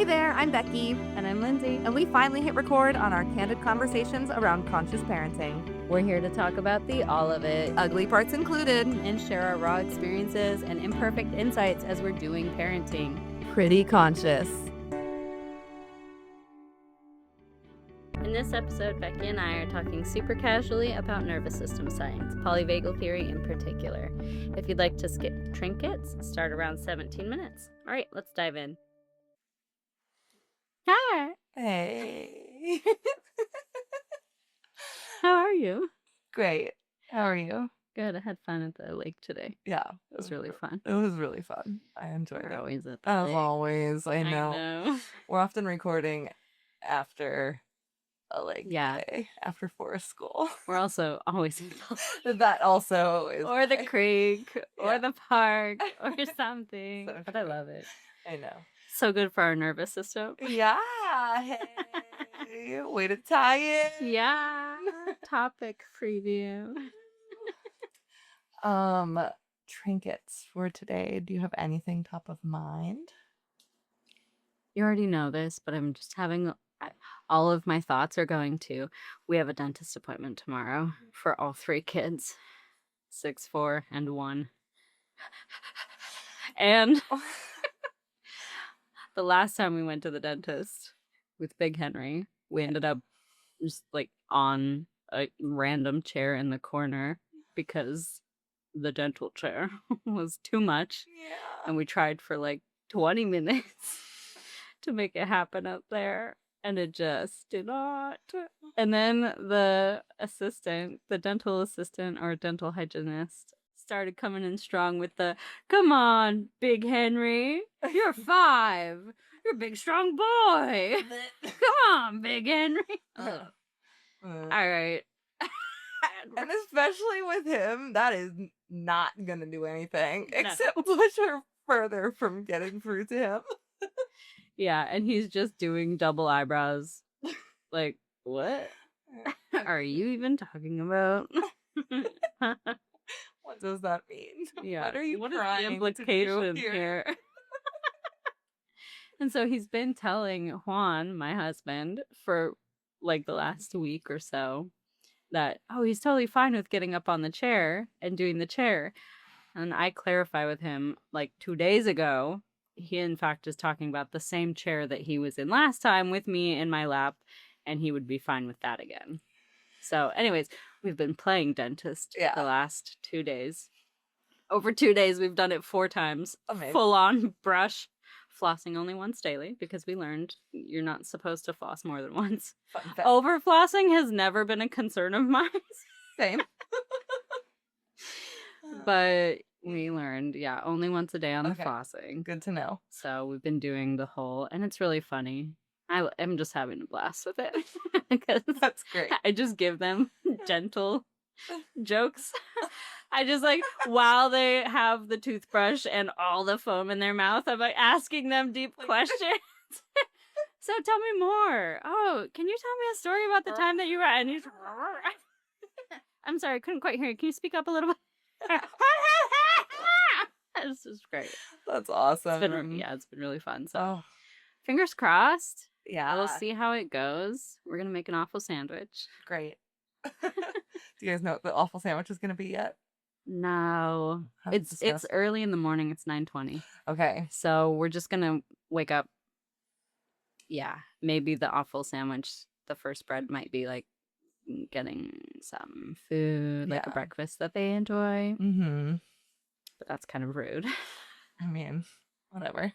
there, I'm Becky, And I'm Lindsay. and we finally hit record on our candid conversations around conscious parenting. We're here to talk about all of it Ugly parts included. and share our raw experiences and imperfect insights as we're doing parenting. Pretty conscious. In this episode, Becky and I are talking super casually about nervous system science, polyvagal theory in particular. If you'd like to skip trinkets, start around 17 minutes. All right, let's dive in. Hi, Hey. how are you? Great. How are you? Good, I had fun at the lake today. Yeah. It was really fun. It was really fun. I enjoyed We're it. always at the As lake. always, I know. We're often recording after a lake Yeah. day, after forest school. We're also always in the lake. That also is Or the why. creek, or Yeah. the park, or something. So But I true. love it. I know. So good for our nervous system. Yeah. Hey. Way to tie in. Yeah. Topic preview. Trinkets for today. Do you have anything top of mind? You already know this, but I'm just having all of my thoughts are going to. We have a dentist appointment tomorrow for all 3 kids, 6, 4, and 1. And the last time we went to the dentist with Big Henry, we ended up just like on a random chair in the corner because the dental chair was too much. Yeah. And we tried for like 20 minutes to make it happen up there. And it just did not. And then the dental assistant or dental hygienist started coming in strong with the, "Come on, Big Henry. You're 5. You're a big, strong boy. Come on, Big Henry." All right. And especially with him, that is not gonna do anything No. except push her further from getting through to him. Yeah, and he's just doing double eyebrows. Like, what are you even talking about? What does that mean? Yeah. What are you What is trying the to do implication here? here? And so he's been telling Juan, my husband, for like the last week or so that, oh, he's totally fine with getting up on the chair and doing the chair. And I clarify with him like 2 days ago, he in fact is talking about the same chair that he was in last time with me in my lap, and he would be fine with that again. So anyways, we've been playing dentist the last 2 days. Over 2 days, we've done it 4 times. Amazing. Full on brush. Flossing only once daily because we learned you're not supposed to floss more than once. Fun fact. Over flossing has never been a concern of mine. Same. But we learned, only once a day on the Okay. flossing. Good to know. So we've been doing the whole, and it's really funny. I'm just having a blast with it because That's great. I just give them gentle jokes. I just like, while they have the toothbrush and all the foam in their mouth, I'm like asking them deep questions. So tell me more. Oh, can you tell me a story about the time that you were, and he's, I'm sorry, I couldn't quite hear you. Can you speak up a little bit? This is great. That's awesome. It's been really fun. So Oh, fingers crossed. yeah. We'll see how it goes. We're gonna make an awful sandwich. Great. Do you guys know what the awful sandwich is going to be yet? No, How it's disgusting. early in the morning. It's 9:20. Okay. So we're just gonna wake up. Yeah, maybe the awful sandwich. The first bread might be like getting some food, like a Yeah. breakfast that they enjoy. Mm-hmm. But that's kind of rude. I mean, whatever.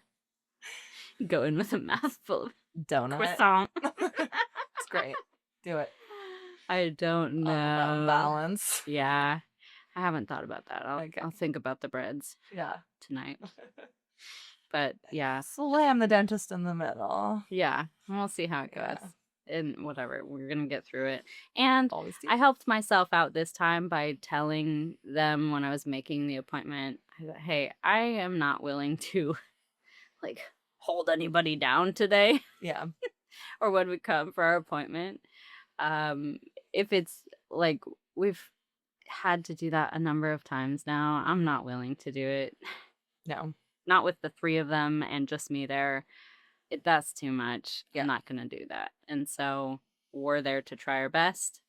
Go in with a mouthful of Donut. croissant. It's great. Do it. I don't All about know. balance. Yeah, I haven't thought about that. Okay. I'll think about the breads Yeah. tonight. But yeah, Slam the dentist in the middle. yeah, we'll see how it goes. Yeah. And whatever, we're gonna get through it. And Always do. I helped myself out this time by telling them when I was making the appointment, I thought, hey, I am not willing to like hold anybody down today Yeah. or when we come for our appointment. If it's like we've had to do that a number of times now, I'm not willing to do it. No. Not with the 3 of them and just me there. that's too much. Yeah. I'm not going to do that. And so we're there to try our best.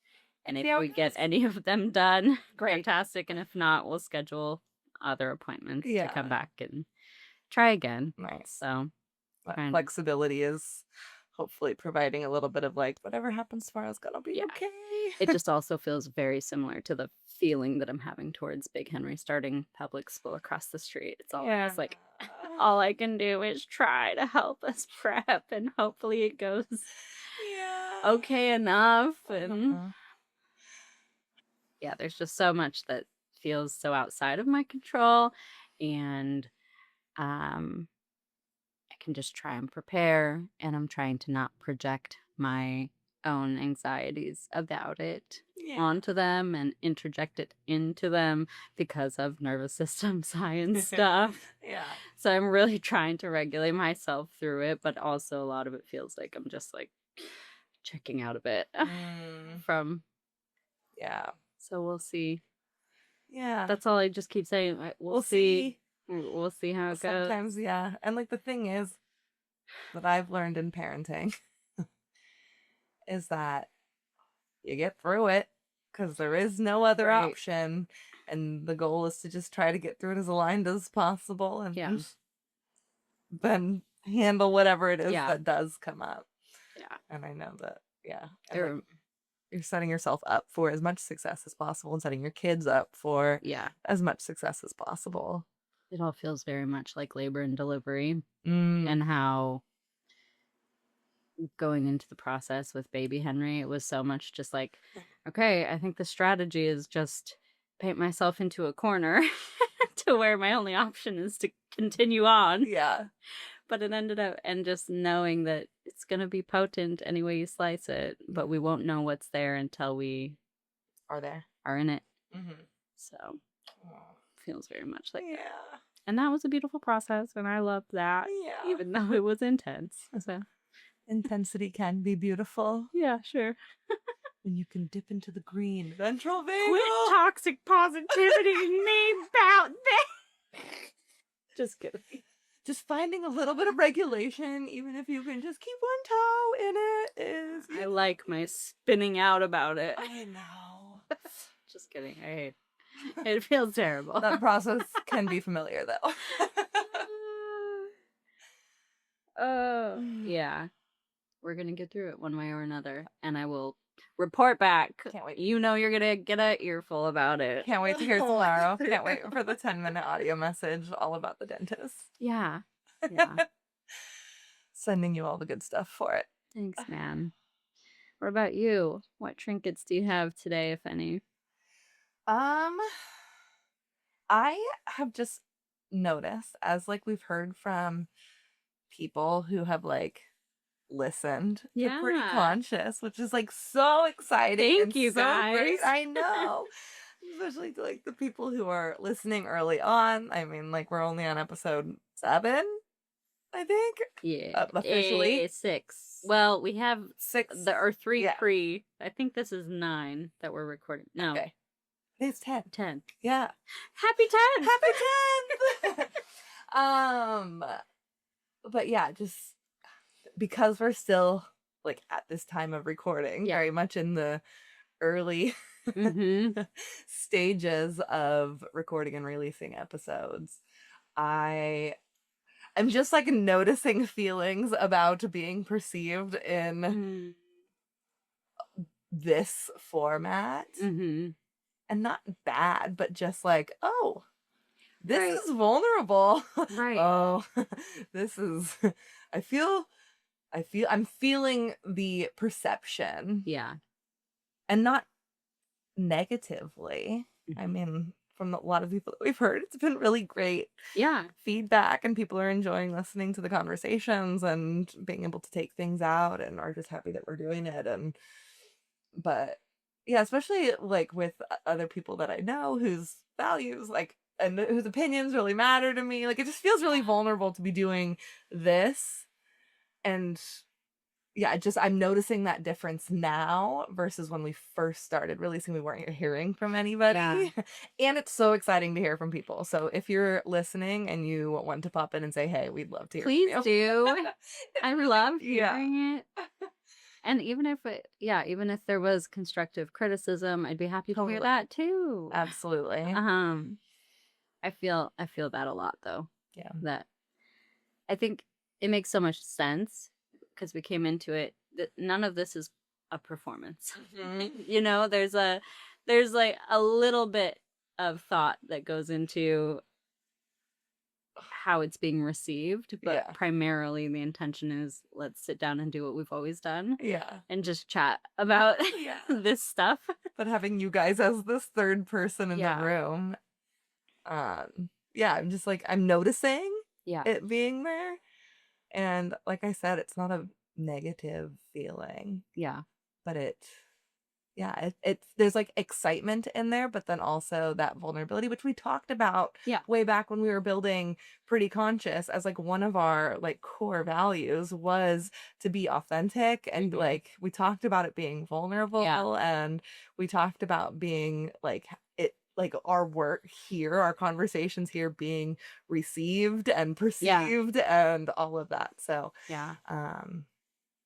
And if See how we it get goes. any of them done, Great. fantastic. And if not, we'll schedule other appointments to Yeah. come back and try again. Nice. So That trying- flexibility is hopefully providing a little bit of like, whatever happens tomorrow is gonna be Yeah. okay. it just also feels very similar to the feeling that I'm having towards Big Henry starting public school across the street. It's like all I can do is try to help us prep, and hopefully it goes yeah. okay enough. And Uh-huh. yeah, there's just so much that feels so outside of my control, and I can just try and prepare, and I'm trying to not project my own anxieties about it Yeah. onto them and interject it into them because of nervous system science stuff. Yeah. So I'm really trying to regulate myself through it, but also a lot of it feels like I'm just like checking out a bit from. Yeah. So we'll see. Yeah. That's all I just keep saying. We'll see. We'll see how it goes. Sometimes, yeah. And like the thing is that I've learned in parenting is that you get through it because there is no other Right. option. And the goal is to just try to get through it as aligned as possible and Yeah. then handle whatever it is Yeah. that does come up. Yeah. And I know that, yeah. And There- like, you're setting yourself up for as much success as possible and setting your kids up for Yeah. as much success as possible. It all feels very much like labor and delivery, Mm. and how going into the process with baby Henry, it was so much just like, okay, I think the strategy is just paint myself into a corner to where my only option is to continue on. Yeah. But it ended up, and just knowing that it's going to be potent any way you slice it, but we won't know what's there until we Are there? are in it. Mm-hmm. So feels very much like that. Yeah. And that was a beautiful process, and I loved that, Yeah. even though it was intense. So Intensity can be beautiful yeah, sure. when you can dip into the green ventral vagal. Quit toxic positivity and name about that. Just kidding. Just finding a little bit of regulation, even if you can just keep one toe in it, is. I like my spinning out about it. I know. Just kidding. I hate it. It feels terrible. That process can be familiar, though. Oh, yeah. We're going to get through it one way or another, and I will report back. Can't wait. You know you're going to get an earful about it. Can't wait to hear tomorrow. Can't wait for the 10-minute audio message all about the dentist. Yeah. Yeah. Sending you all the good stuff for it. Thanks, man. What about you? What trinkets do you have today, if any? I have just noticed, as like we've heard from people who have like listened to Pretty Yeah. Conscious, which is like so exciting. Thank and you, so great. guys. I know. Especially to like the people who are listening early on. I mean, like we're only on episode 7, I think. Yeah. Officially. 6. Well, we have 6. or 3 Yeah. pre. I think this is 9 that we're recording. No, Okay. It's 10. 10. Yeah. Happy 10! Happy 10th! But yeah, just because we're still like at this time of recording, Yeah. very much in the early Mm-hmm. stages of recording and releasing episodes, I'm just like noticing feelings about being perceived in this format. Mm-hmm. And not bad, but just like, oh, this Right. is vulnerable. Right. Oh, this is I'm feeling the perception Yeah. and not negatively. I Mhm. mean, from a lot of people that we've heard, it's been really great Yeah. feedback, and people are enjoying listening to the conversations and being able to take things out, and are just happy that we're doing it. But yeah, especially like with other people that I know whose values like and whose opinions really matter to me. Like it just feels really vulnerable to be doing this and yeah, I'm noticing that difference now versus when we first started releasing, we weren't hearing from Yeah. anybody. And it's so exciting to hear from people. So if you're listening and you want to pop in and say, hey, we'd love to hear Please from you. do. It's I really, love yeah, hearing it. And even if there was constructive criticism, I'd be happy to hear totally. that too. Absolutely. Um, I feel that a lot though. Yeah. That I think it makes so much sense because we came into it that none of this is a performance. Mhm. You know, there's like a little bit of thought that goes into how it's being received, but Yeah. primarily the intention is let's sit down and do what we've always done Yeah. and just chat about Yeah. this stuff. But having you guys as this third person in the Yeah. room, yeah, I'm just like, I'm noticing Yeah. it being there. And like I said, it's not a negative feeling, Yeah. but it's there's like excitement in there, but then also that vulnerability, which we talked about Yeah. way back when we were building Pretty Conscious as like one of our like core values was to be authentic. And Mhm. like we talked about it being Yeah. vulnerable, and we talked about being like it like our work here, our conversations here being received and Yeah. perceived and all of that. So Yeah. um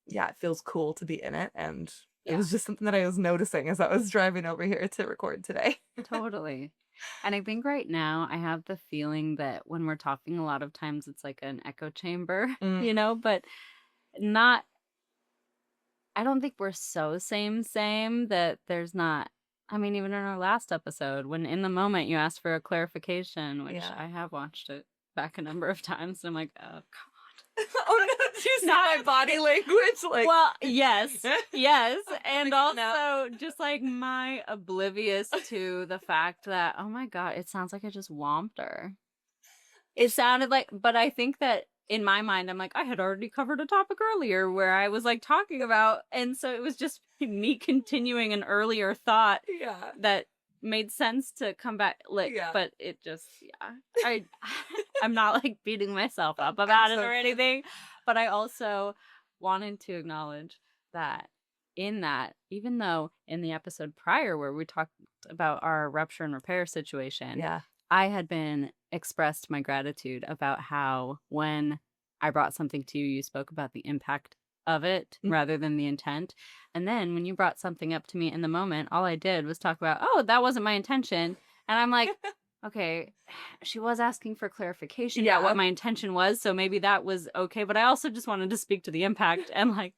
yeah, it feels cool to be in it, and it Yeah. was just something that I was noticing as I was driving over here to record today. Totally. And I think right now I have the feeling that when we're talking, a lot of times it's like an echo chamber, Mm, but not, I don't think we're so same that there's not, I mean, even in our last episode, when in the moment you asked for a clarification, which yeah. I have watched it back a number of times, and I'm like, oh, Oh no, did you see my body language? Like, well, yes, yes. And like, no. also just like my oblivious to the fact that, oh my God, it sounds like I just whomped her. It sounded like, but I think that in my mind, I'm like, I had already covered a topic earlier where I was like talking about. And so it was just me continuing an earlier thought Yeah. that made sense to come back. Like, Yeah. but it just, I'm not like beating myself up about it or anything. But I also wanted to acknowledge that in that, even though in the episode prior where we talked about our rupture and repair situation, Yeah. I had been expressed my gratitude about how when I brought something to you, you spoke about the impact of it Mm. rather than the intent. And then when you brought something up to me in the moment, all I did was talk about, oh, that wasn't my intention. And I'm like, okay, she was asking for clarification about what Yeah. my intention was. So maybe that was okay. But I also just wanted to speak to the impact. And like,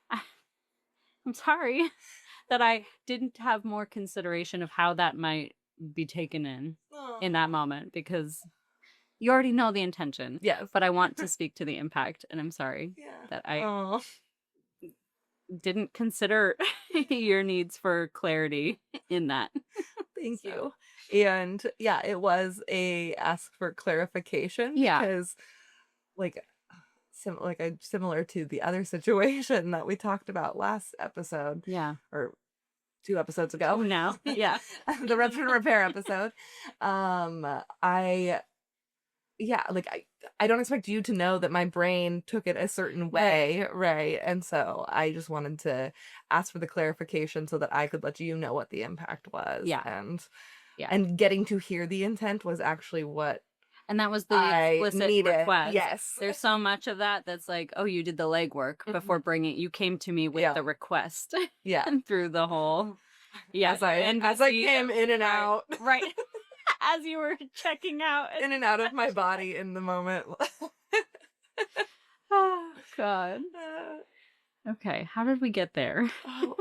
I'm sorry that I didn't have more consideration of how that might be taken in that moment, because you already know the intention. Yes. But I want to speak to the impact, and I'm sorry Yeah. that I Oh, didn't consider your needs for clarity in that. thank So, you. And yeah, it was a ask for clarification yeah. because like similar to the other situation that we talked about last episode Yeah. or 2 episodes Oh, ago. no. Yeah. The rupture and repair episode. I yeah, like I don't expect you to know that my brain took it a certain way, right? And so I just wanted to ask for the clarification so that I could let you know what the impact was. Yeah. Yeah. And getting to hear the intent was actually what And that was the I explicit needed. request. Yes. There's so much of that that's like, oh, you did the legwork before bringing, you came to me with Yeah. the request Yeah. and through the whole, As I came in and out. right. As you were checking out. In and out of my body in the moment. Oh, God. Okay, how did we get there? Oh.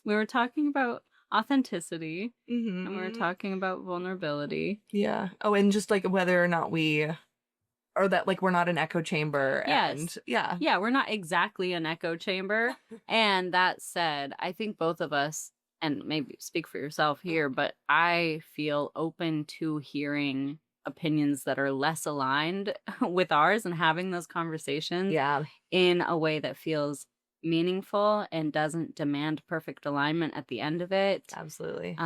We were talking about authenticity, Mhm. and we were talking about vulnerability. Yeah. Oh, and just like whether or not or that like we're not an echo chamber. Yes. And yeah. Yeah, we're not exactly an echo chamber. And that said, I think both of us, and maybe speak for yourself here, but I feel open to hearing opinions that are less aligned with ours and having those conversations Yeah. in a way that feels meaningful and doesn't demand perfect alignment at the end of it. Absolutely.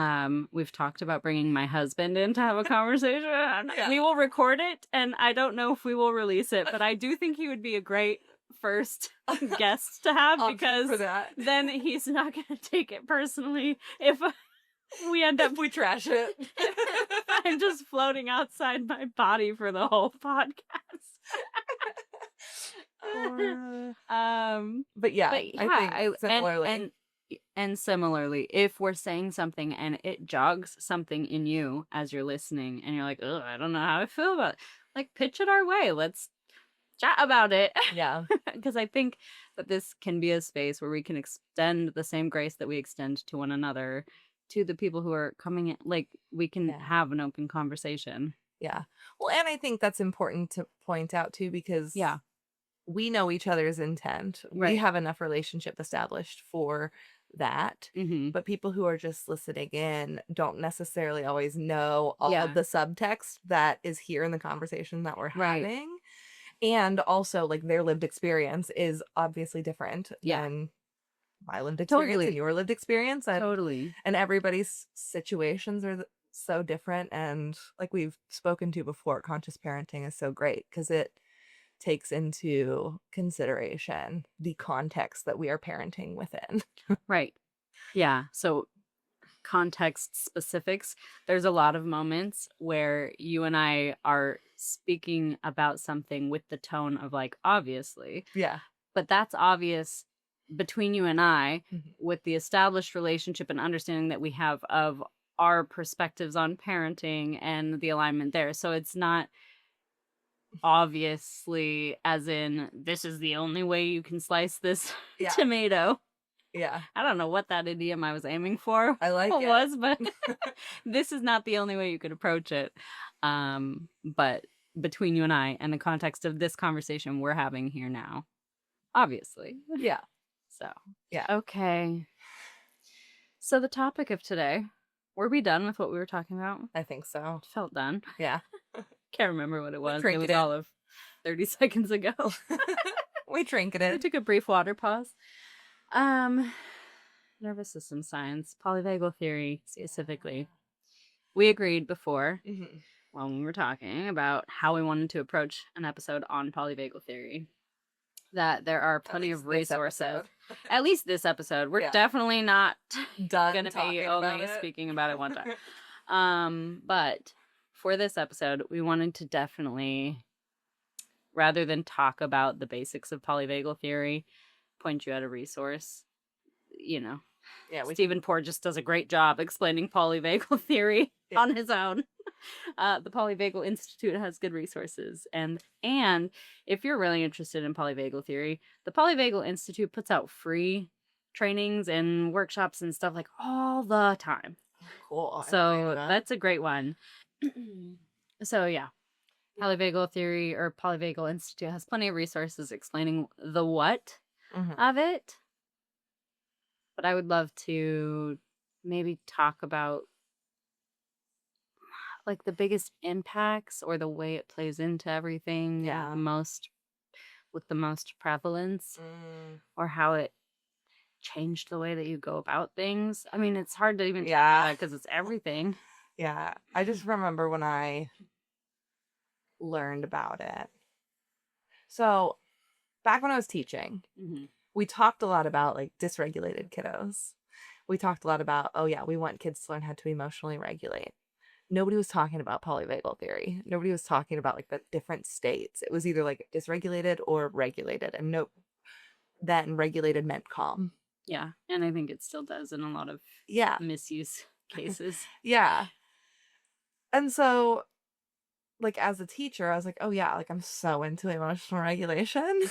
We've talked about bringing my husband in to have a conversation. Yeah. We will record it, and I don't know if we will release it, but I do think he would be a great first guest to have, Option because for that. then he's not going to take it personally if we end up If we trash it. I'm just floating outside my body for the whole podcast. But yeah, But yeah, I think similarly. and similarly, if we're saying something and it jogs something in you as you're listening, and you're like, "Ugh, I don't know how I feel about it," like, pitch it our way. Let's chat about it. Yeah. Because I think that this can be a space where we can extend the same grace that we extend to one another to the people who are coming in. Like, we can Yeah. have an open conversation. Yeah. Well, and I think that's important to point out too, because Yeah. we know each other's intent. We Right. have enough relationship established for that. Mm-hmm. But people who are just listening in don't necessarily always know all Yeah. of the subtext that is here in the conversation that we're Right. having. And also, like, their lived experience is obviously different Yeah. than my lived experience Totally. and your lived experience. And, Totally. and everybody's situations are so different. And like we've spoken to before, conscious parenting is so great because it takes into consideration the context that we are parenting within. Right. Yeah. So, context specifics. There's a lot of moments where you and I are speaking about something with the tone of, like, obviously, Yeah. but that's obvious between you and I Mhm. with the established relationship and understanding that we have of our perspectives on parenting and the alignment there. So it's not obviously as in, this is the only way you can slice this Yeah. tomato. Yeah. I don't know what that idiom I was aiming for I like it. was, but this is not the only way you could approach it. But between you and I and the context of this conversation we're having here now, obviously. Yeah. So, Yeah. okay. So the topic of today, were we done with what we were talking about? I think so. Felt done. Yeah. Can't remember what it was. It trinketed was it. all of 30 seconds ago. We We trinketed. took a brief water pause. Nervous system science, polyvagal theory specifically. We agreed before Mhm. when we were talking about how we wanted to approach an episode on polyvagal theory that there are plenty least of this resources. episode. At least this episode. We're Yeah. definitely not Done going to be talking about only it. speaking about it one time. But for this episode, we wanted to definitely, rather than talk about the basics of polyvagal theory, point you at a resource. You know, Yeah, Stephen Porges does a great job explaining polyvagal theory Yeah. on his own. The Polyvagal Institute has good resources, and if you're really interested in polyvagal theory, the Polyvagal Institute puts out free trainings and workshops and stuff like all the time. cool. I didn't So know that. that's a great one. So yeah, polyvagal theory or Polyvagal Institute has plenty of resources explaining the what Mhm. of it. But I would love to maybe talk about like the biggest impacts or the way it plays into everything. Yeah. With the most prevalence, or how it changed the way that you go about things. I mean, it's hard to even Yeah. because it's everything. Yeah. I just remember when I learned about it. So back when I was teaching, Mm-hmm. we talked a lot about like dysregulated kiddos. We talked a lot about, oh yeah, we want kids to learn how to emotionally regulate. Nobody was talking about polyvagal theory. Nobody was talking about like the different states. It was either like dysregulated or regulated. And nope, that and regulated meant calm. Yeah, and I think it still does in a lot of Yeah. misuse cases. Yeah. And so, like, as a teacher, I was like, oh yeah, like I'm so into emotional regulation.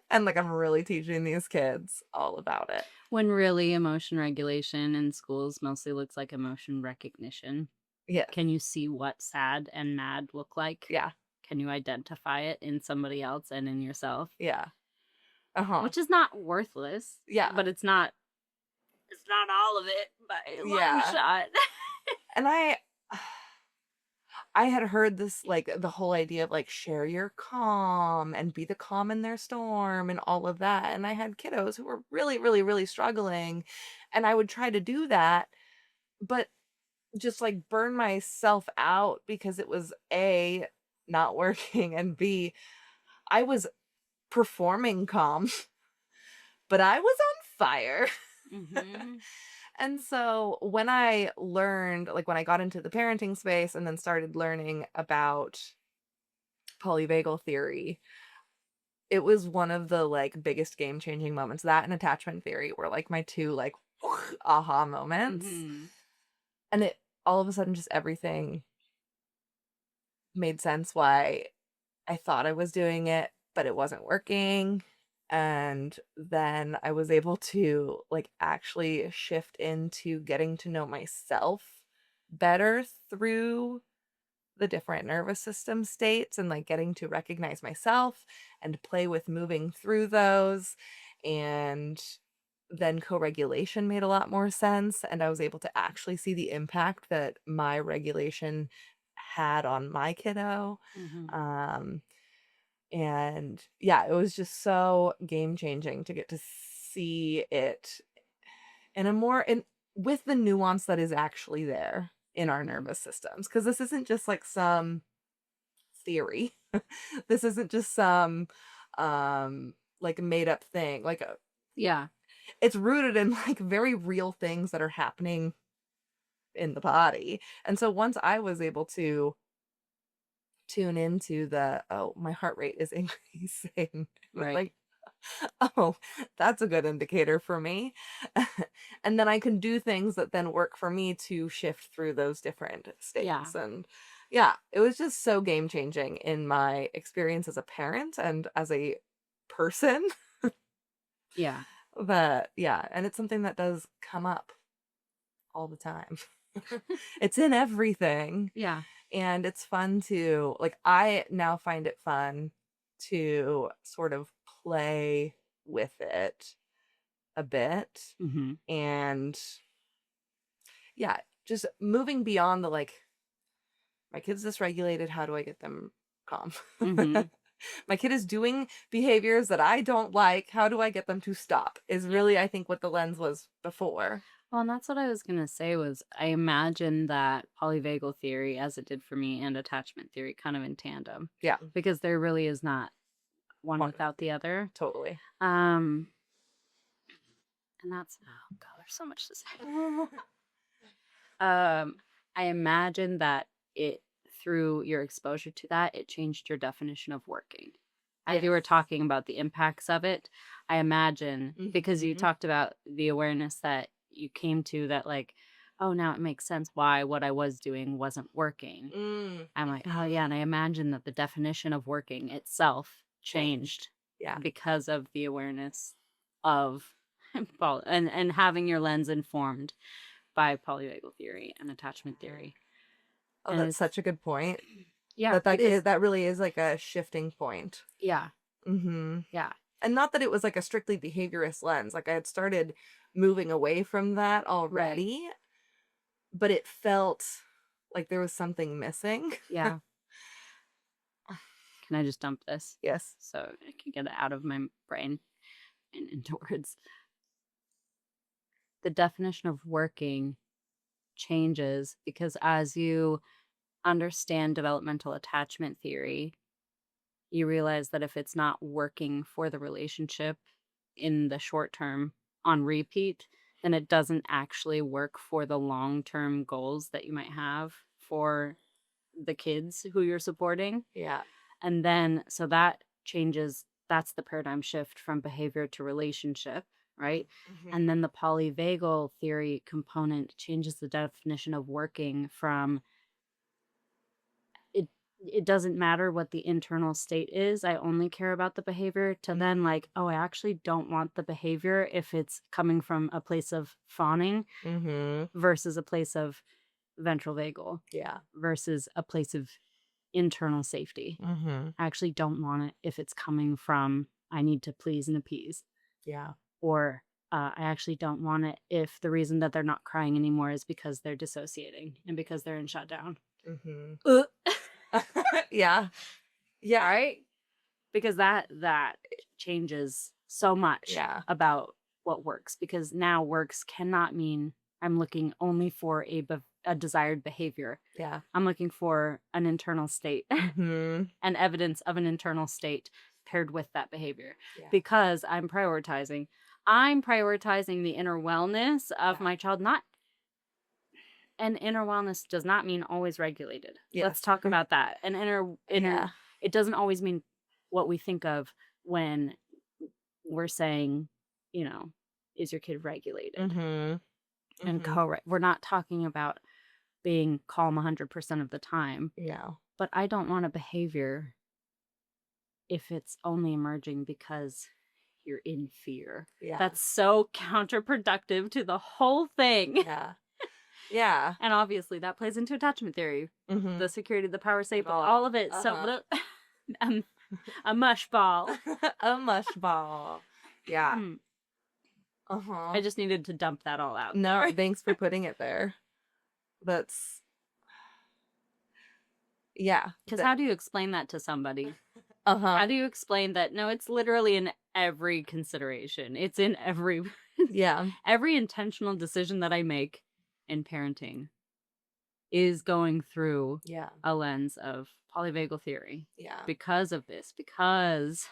And like I'm really teaching these kids all about it. When really emotion regulation in schools mostly looks like emotion recognition. Yeah. Can you see what sad and mad look like? Yeah. Can you identify it in somebody else and in yourself? Yeah. Uh-huh. Which is not worthless. Yeah. But it's not all of it by a long Yeah. shot. And I had heard this, like, the whole idea of like share your calm and be the calm in their storm and all of that. And I had kiddos who were really, really, really struggling. And I would try to do that, but just like burn myself out because it was A, not working, and B, I was performing calm, but I was on fire. Mm-hmm. And so when I learned, like when I got into the parenting space and then started learning about polyvagal theory, it was one of the like biggest game changing moments. That and attachment theory were like my two like aha moments. Mm-hmm. And it all of a sudden just everything made sense why I thought I was doing it, but it wasn't working. And then I was able to like actually shift into getting to know myself better through the different nervous system states and like getting to recognize myself and play with moving through those. And then co-regulation made a lot more sense, and I was able to actually see the impact that my regulation had on my kiddo. Mm-hmm. um and yeah, it was just so game changing to get to see it in a more in with the nuance that is actually there in our nervous systems, because this isn't just like some theory. This isn't just some like made up thing. Like Yeah. it's rooted in like very real things that are happening in the body. And so once I was able to tune into the, oh, my heart rate is increasing. Right. Like, oh, that's a good indicator for me. And then I can do things that then work for me to shift through those different Yeah. states. And yeah, it was just so game changing in my experience as a parent and as a person. Yeah. But yeah, and it's something that does come up all the time. It's in everything. Yeah. And it's fun to, like, I now find it fun to sort of play with it a bit. Mm-hmm. And yeah, just moving beyond the like, my kid's dysregulated, how do I get them calm? Mm-hmm. My kid is doing behaviors that I don't like, how do I get them to stop? Is really, I think, what the lens was before. Well, and that's what I was gonna say was I imagine that polyvagal theory, as it did for me, and attachment theory kind of in tandem. Yeah. Because there really is not one One- without the other. Totally. And that's oh god, there's so much to say. I imagine that it through your exposure to that, it changed your definition of working. As you were Yes. talking about the impacts of it, I imagine because you Mhm. talked about the awareness that you came to that like, oh, now it makes sense why what I was doing wasn't working. Mm. I'm like, oh yeah, and I imagine that the definition of working itself changed Yeah. because of the awareness of and having your lens informed by polyvagal theory and attachment theory. Oh, And that's it's such a good point. yeah, That because is, that really is like a shifting point. yeah, Mm-hmm. yeah, And not that it was like a strictly behaviorist lens. Like I had started moving away from that right. already, but it felt like there was something missing. Yeah. Can I just dump this Yes. so I can get it out of my brain and into words? The definition of working changes because as you understand developmental attachment theory, you realize that if it's not working for the relationship in the short term on repeat, then it doesn't actually work for the long term goals that you might have for the kids who you're supporting. Yeah. And then, so that changes, that's the paradigm shift from behavior to relationship, right? And then the polyvagal theory component changes the definition of working from it doesn't matter what the internal state is. I only care about the behavior to then like, oh, I actually don't want the behavior if it's coming from a place of fawning Mm-hmm. versus a place of ventral vagal Yeah. versus a place of internal safety. Mm-hmm. I actually don't want it if it's coming from I need to please and appease. Yeah. Or I actually don't want it if the reason that they're not crying anymore is because they're dissociating and because they're in shutdown. Mm-hmm. Yeah. Yeah. Right? Because that changes so much Yeah. about what works. Because now works cannot mean I'm looking only for a desired behavior. Yeah. I'm looking for an internal state Mm-hmm. and evidence of an internal state paired with that behavior Yeah. because I'm prioritizing the inner wellness of Yeah. my child. Not And inner wellness does not mean always regulated. Yeah. Let's talk about that. And Yeah. it doesn't always mean what we think of when we're saying, you know, is your kid regulated Mm-hmm. and Mm-hmm. correct. We're not talking about being calm 100% of the time, Yeah. but I don't want a behavior if it's only emerging because you're in fear. Yeah. That's so counterproductive to the whole thing. Yeah. Yeah. And obviously that plays into attachment theory, Mm-hmm. the security, the power state, all. all of it. Uh-huh. So a mush ball. A mush ball. Yeah. Mm. Uh-huh. I just needed to dump that all out. No, there. thanks for putting it there. That's yeah. Because how do you explain that to somebody? Uh-huh. How do you explain that? No, it's literally in every consideration. It's in every Yeah. every intentional decision that I make in parenting is going through Yeah. a lens of polyvagal theory Yeah. because of this. Because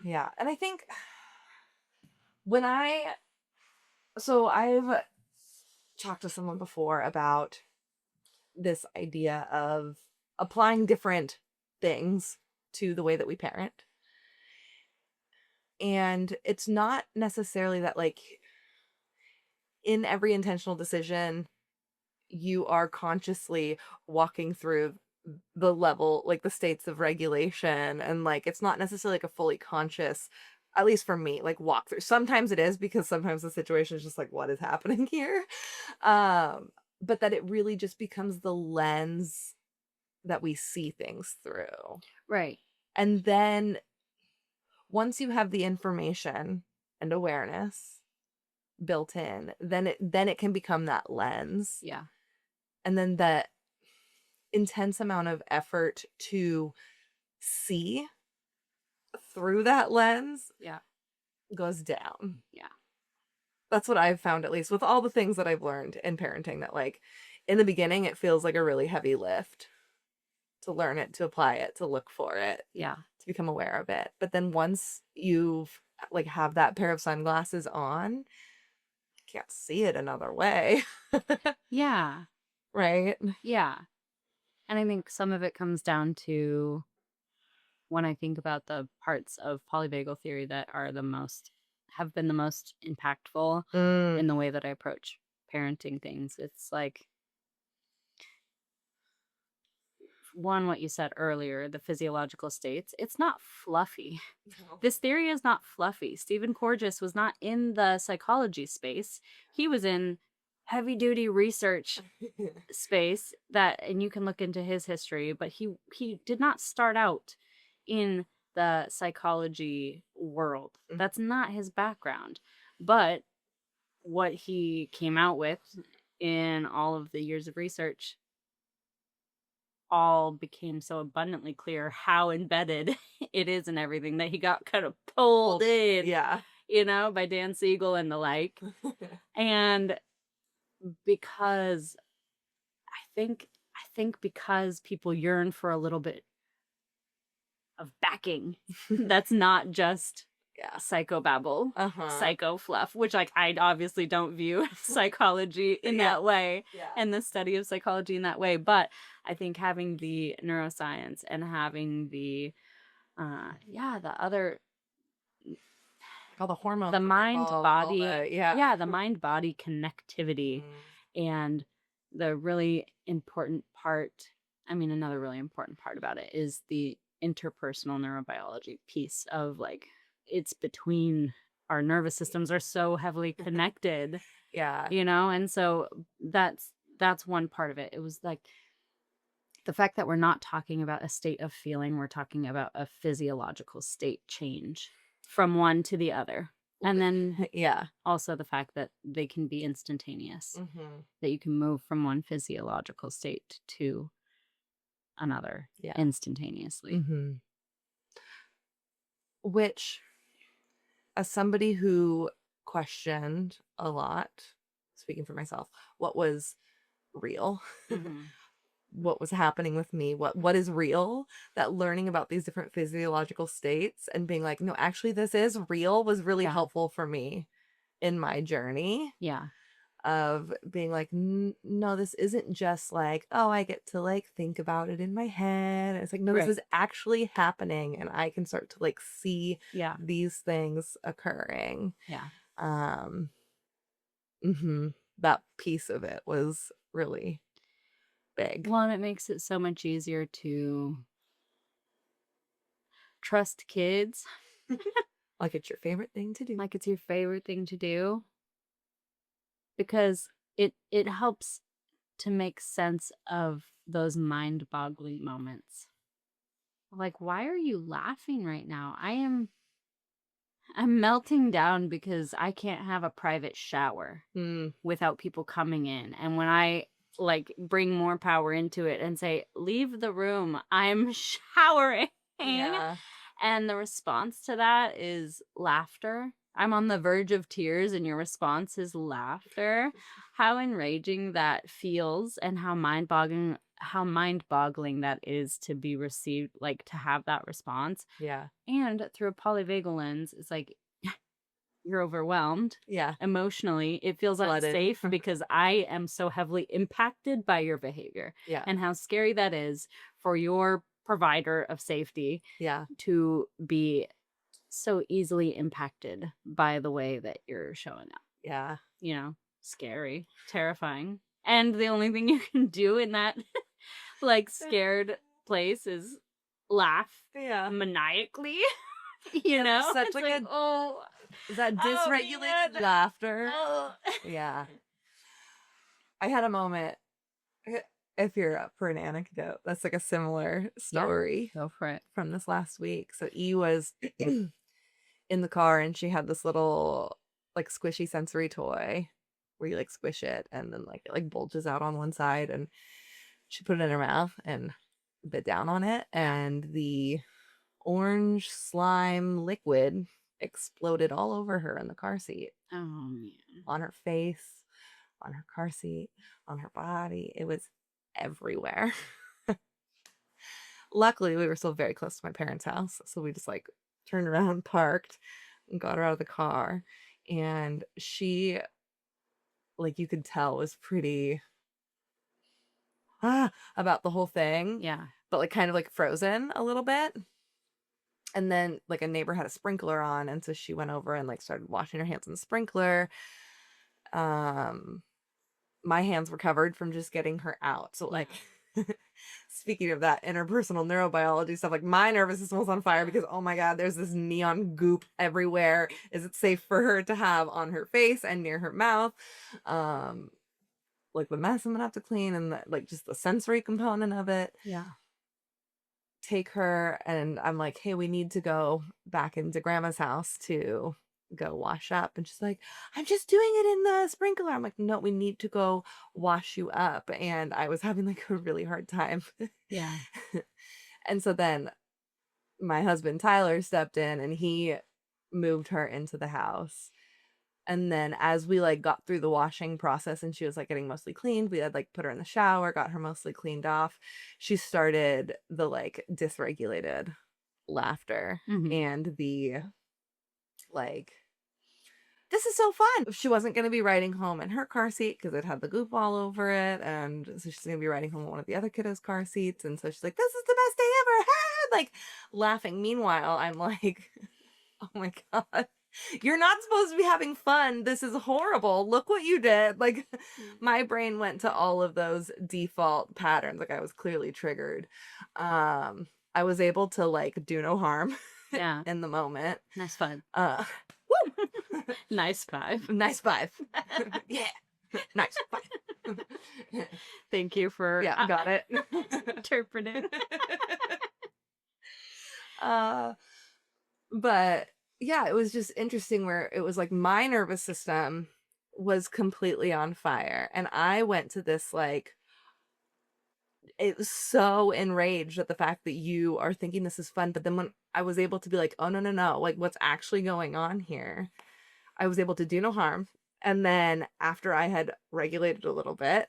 Yeah. And I think I've talked to someone before about this idea of applying different things to the way that we parent. And it's not necessarily that, like, in every intentional decision, you are consciously walking through the level, like the states of regulation. And like, it's not necessarily like a fully conscious, at least for me, like walk through. Sometimes it is, because sometimes the situation is just like, what is happening here? But that it really just becomes the lens that we see things through. right. And then once you have the information and awareness built in, then it can become that lens. Yeah. And then that intense amount of effort to see through that lens Yeah. goes down. Yeah. That's what I've found, at least with all the things that I've learned in parenting, that like in the beginning it feels like a really heavy lift to learn it, to apply it, to look for it, Yeah. to become aware of it. But then once you've like have that pair of sunglasses on, you can't see it another way. Yeah. Right? Yeah. And I think some of it comes down to when I think about the parts of polyvagal theory that have been the most impactful Mm. in the way that I approach parenting things. It's like, one, what you said earlier, the physiological states, it's not fluffy. No. This theory is not fluffy. Stephen Porges was not in the psychology space. He was in heavy duty research space, and you can look into his history, but he did not start out in the psychology world. Mhm. That's not his background. But what he came out with in all of the years of research all became so abundantly clear how embedded it is in everything, that he got kind of pulled in, Yeah. by Dan Siegel and the like. And because I think because people yearn for a little bit of backing that's not just Yeah. psychobabble, Uh-huh. psycho fluff, which like I obviously don't view psychology in Yeah. that way, Yeah. and the study of psychology in that way. But I think having the neuroscience and having the the other, All the hormones, the that are mind involved, all body, the the mind body connectivity, Mm. and the really important part. I mean, another really important part about it is the interpersonal neurobiology piece of like, it's between our nervous systems are so heavily connected, Yeah. and so that's one part of it. It was like the fact that we're not talking about a state of feeling, we're talking about a physiological state change from one to the other. And then Yeah. also the fact that they can be instantaneous, Mm-hmm. that you can move from one physiological state to another Yeah. instantaneously. Mm-hmm. Which, as somebody who questioned a lot, speaking for myself, what was real, Mhm. what was happening with me, what is real, that learning about these different physiological states and being like, no, actually this is real was really Yeah. helpful for me in my journey Yeah. of being like, no, this isn't just like, oh, I get to like think about it in my head. It's like, no, this Right. is actually happening and I can start to like see Yeah. these things occurring. Yeah. Um, that piece of it was really big. Well, and it makes it so much easier to trust kids Like it's your favorite thing to do. like it's your favorite thing to do because it helps to make sense of those mind-boggling moments. Like, why are you laughing right now? I'm melting down because I can't have a private shower Mm, without people coming in. And when I like bring more power into it and say, leave the room, I'm showering. yeah. And the response to that is laughter. I'm on the verge of tears, and your response is laughter. How enraging that feels, and how mind-boggling that is to be received, like to have that response. Yeah. And through a polyvagal lens, it's like you're overwhelmed Yeah. emotionally. It feels Flooded. unsafe because I am so heavily impacted by your behavior Yeah. and how scary that is for your provider of safety Yeah. to be so easily impacted by the way that you're showing up. Yeah. You know, scary, terrifying. And the only thing you can do in that like scared place is laugh Yeah. maniacally. You know? Such It's like like, a oh, that oh dysregulated man. laughter. Oh. Yeah. I had a moment, if you're up for an anecdote, that's like a similar story Go for it. from this last week. So E was in the car and she had this little like squishy sensory toy where you like squish it and then like it like bulges out on one side, and she put it in her mouth and bit down on it, and the orange slime liquid exploded all over her in the car seat, Oh man. on her face, on her car seat, on her body. It was everywhere. Luckily, we were still very close to my parents' house, so we just like turned around, parked, and got her out of the car. And she, like, you could tell was pretty about the whole thing, Yeah. but like kind of like frozen a little bit. And then like a neighbor had a sprinkler on, and so she went over and like started washing her hands in the sprinkler. Um, my hands were covered from just getting her out. So like speaking of that interpersonal neurobiology stuff, like my nervous system was on fire because oh my god, there's this neon goop everywhere. Is it safe for her to have on her face and near her mouth? Like the mess I'm gonna have to clean, and like just the sensory component of it. Yeah. Take her, and I'm like, hey, we need to go back into grandma's house to go wash up. And she's like, I'm just doing it in the sprinkler. I'm like, no, we need to go wash you up. And I was having like a really hard time. Yeah. And so then my husband Tyler stepped in and he moved her into the house. And then as we like got through the washing process and she was like getting mostly cleaned, we had like put her in the shower, got her mostly cleaned off. She started the like dysregulated laughter and the like, this is so fun. She wasn't going to be riding home in her car seat because it had the goop all over it. And so she's going to be riding home in one of the other kiddos' car seats. And so she's like, this is the best day ever. Like laughing. Meanwhile, I'm like, oh my God. You're not supposed to be having fun. This is horrible. Look what you did. Like my brain went to all of those default patterns. Like I was clearly triggered. I was able to like do no harm in the moment. Nice five. Woo! Nice five. Nice five. Yeah. Nice five. Thank you for got it. interpreting. But yeah, it was just interesting where it was like my nervous system was completely on fire. And I went to this like, it was so enraged at the fact that you are thinking this is fun. But then when I was able to be like, oh, no, like what's actually going on here, I was able to do no harm. And then after I had regulated a little bit,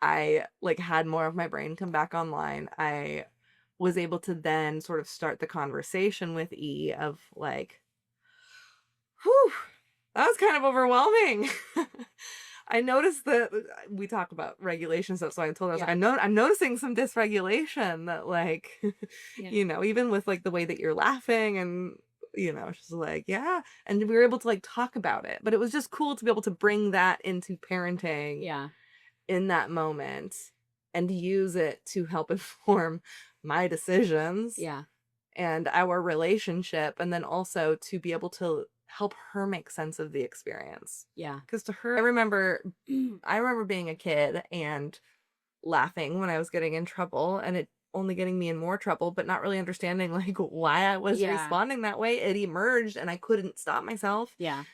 I like had more of my brain come back online. I was able to then sort of start the conversation with E of like, whew, that was kind of overwhelming. I noticed that we talk about regulation stuff, so I told her I was like, Yeah. I'm noticing some dysregulation that like, Yeah. even with like the way that you're laughing and she's like, yeah, and we were able to like talk about it, but it was just cool to be able to bring that into parenting Yeah. in that moment and use it to help inform my decisions Yeah. and our relationship, and then also to be able to help her make sense of the experience. Yeah. Because to her, I remember being a kid and laughing when I was getting in trouble, and it only getting me in more trouble, but not really understanding like why I was Yeah. responding that way. It emerged, and I couldn't stop myself. Yeah.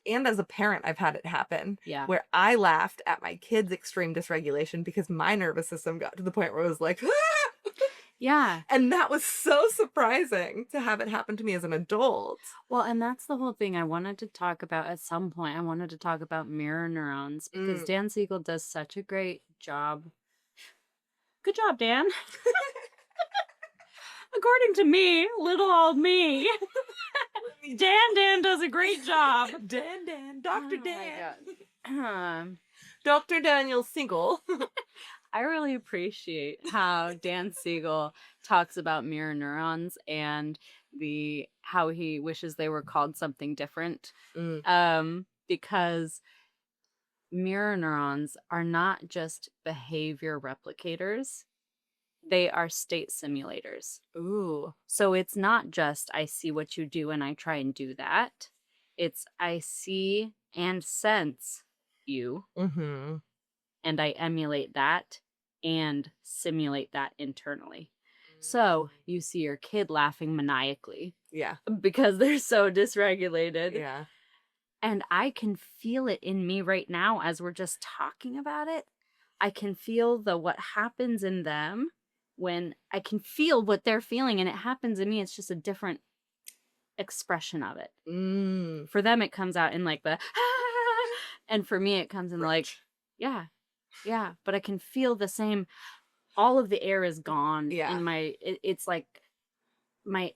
And as a parent, I've had it happen Yeah. where I laughed at my kids' extreme dysregulation because my nervous system got to the point where it was like, "Ah!" Yeah. And that was so surprising to have it happen to me as an adult. Well, and that's the whole thing I wanted to talk about at some point. I wanted to talk about mirror neurons because Mm. Dan Siegel does such a great job. Good job, Dan. According to me, little old me, Dan does a great job. Dan, Dr. Oh my Dan. God. Dr. Daniel Siegel. I really appreciate how Dan Siegel talks about mirror neurons and how he wishes they were called something different. Because mirror neurons are not just behavior replicators, they are state simulators. Ooh. So it's not just I see what you do and I try and do that. It's I see and sense you Mm-hmm. and I emulate that and simulate that internally. So you see your kid laughing maniacally Yeah. because they're so dysregulated. Yeah. And I can feel it in me right now as we're just talking about it. I can feel what happens in them when I can feel what they're feeling and it happens in me. It's just a different expression of it. Mm. For them, it comes out in like the, and for me, it comes in like, yeah, but I can feel the same. All of the air is gone in my, it's like I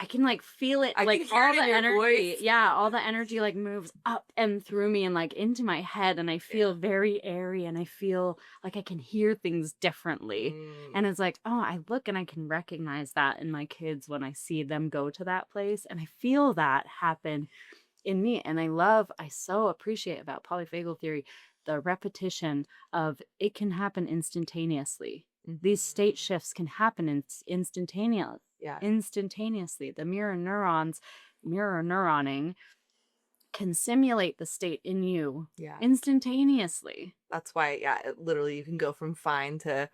can like feel it, like all the energy. Yeah, all the energy like moves up and through me and like into my head, and I feel very airy, and I feel like I can hear things differently. And it's like, oh, I look and I can recognize that in my kids when I see them go to that place, and I feel that happen in me. And I so appreciate about polyphagal theory the repetition of it can happen instantaneously. These state shifts can happen instantaneously. Instantaneously. The mirror neuroning can simulate the state in you instantaneously. That's why, literally you can go from fine to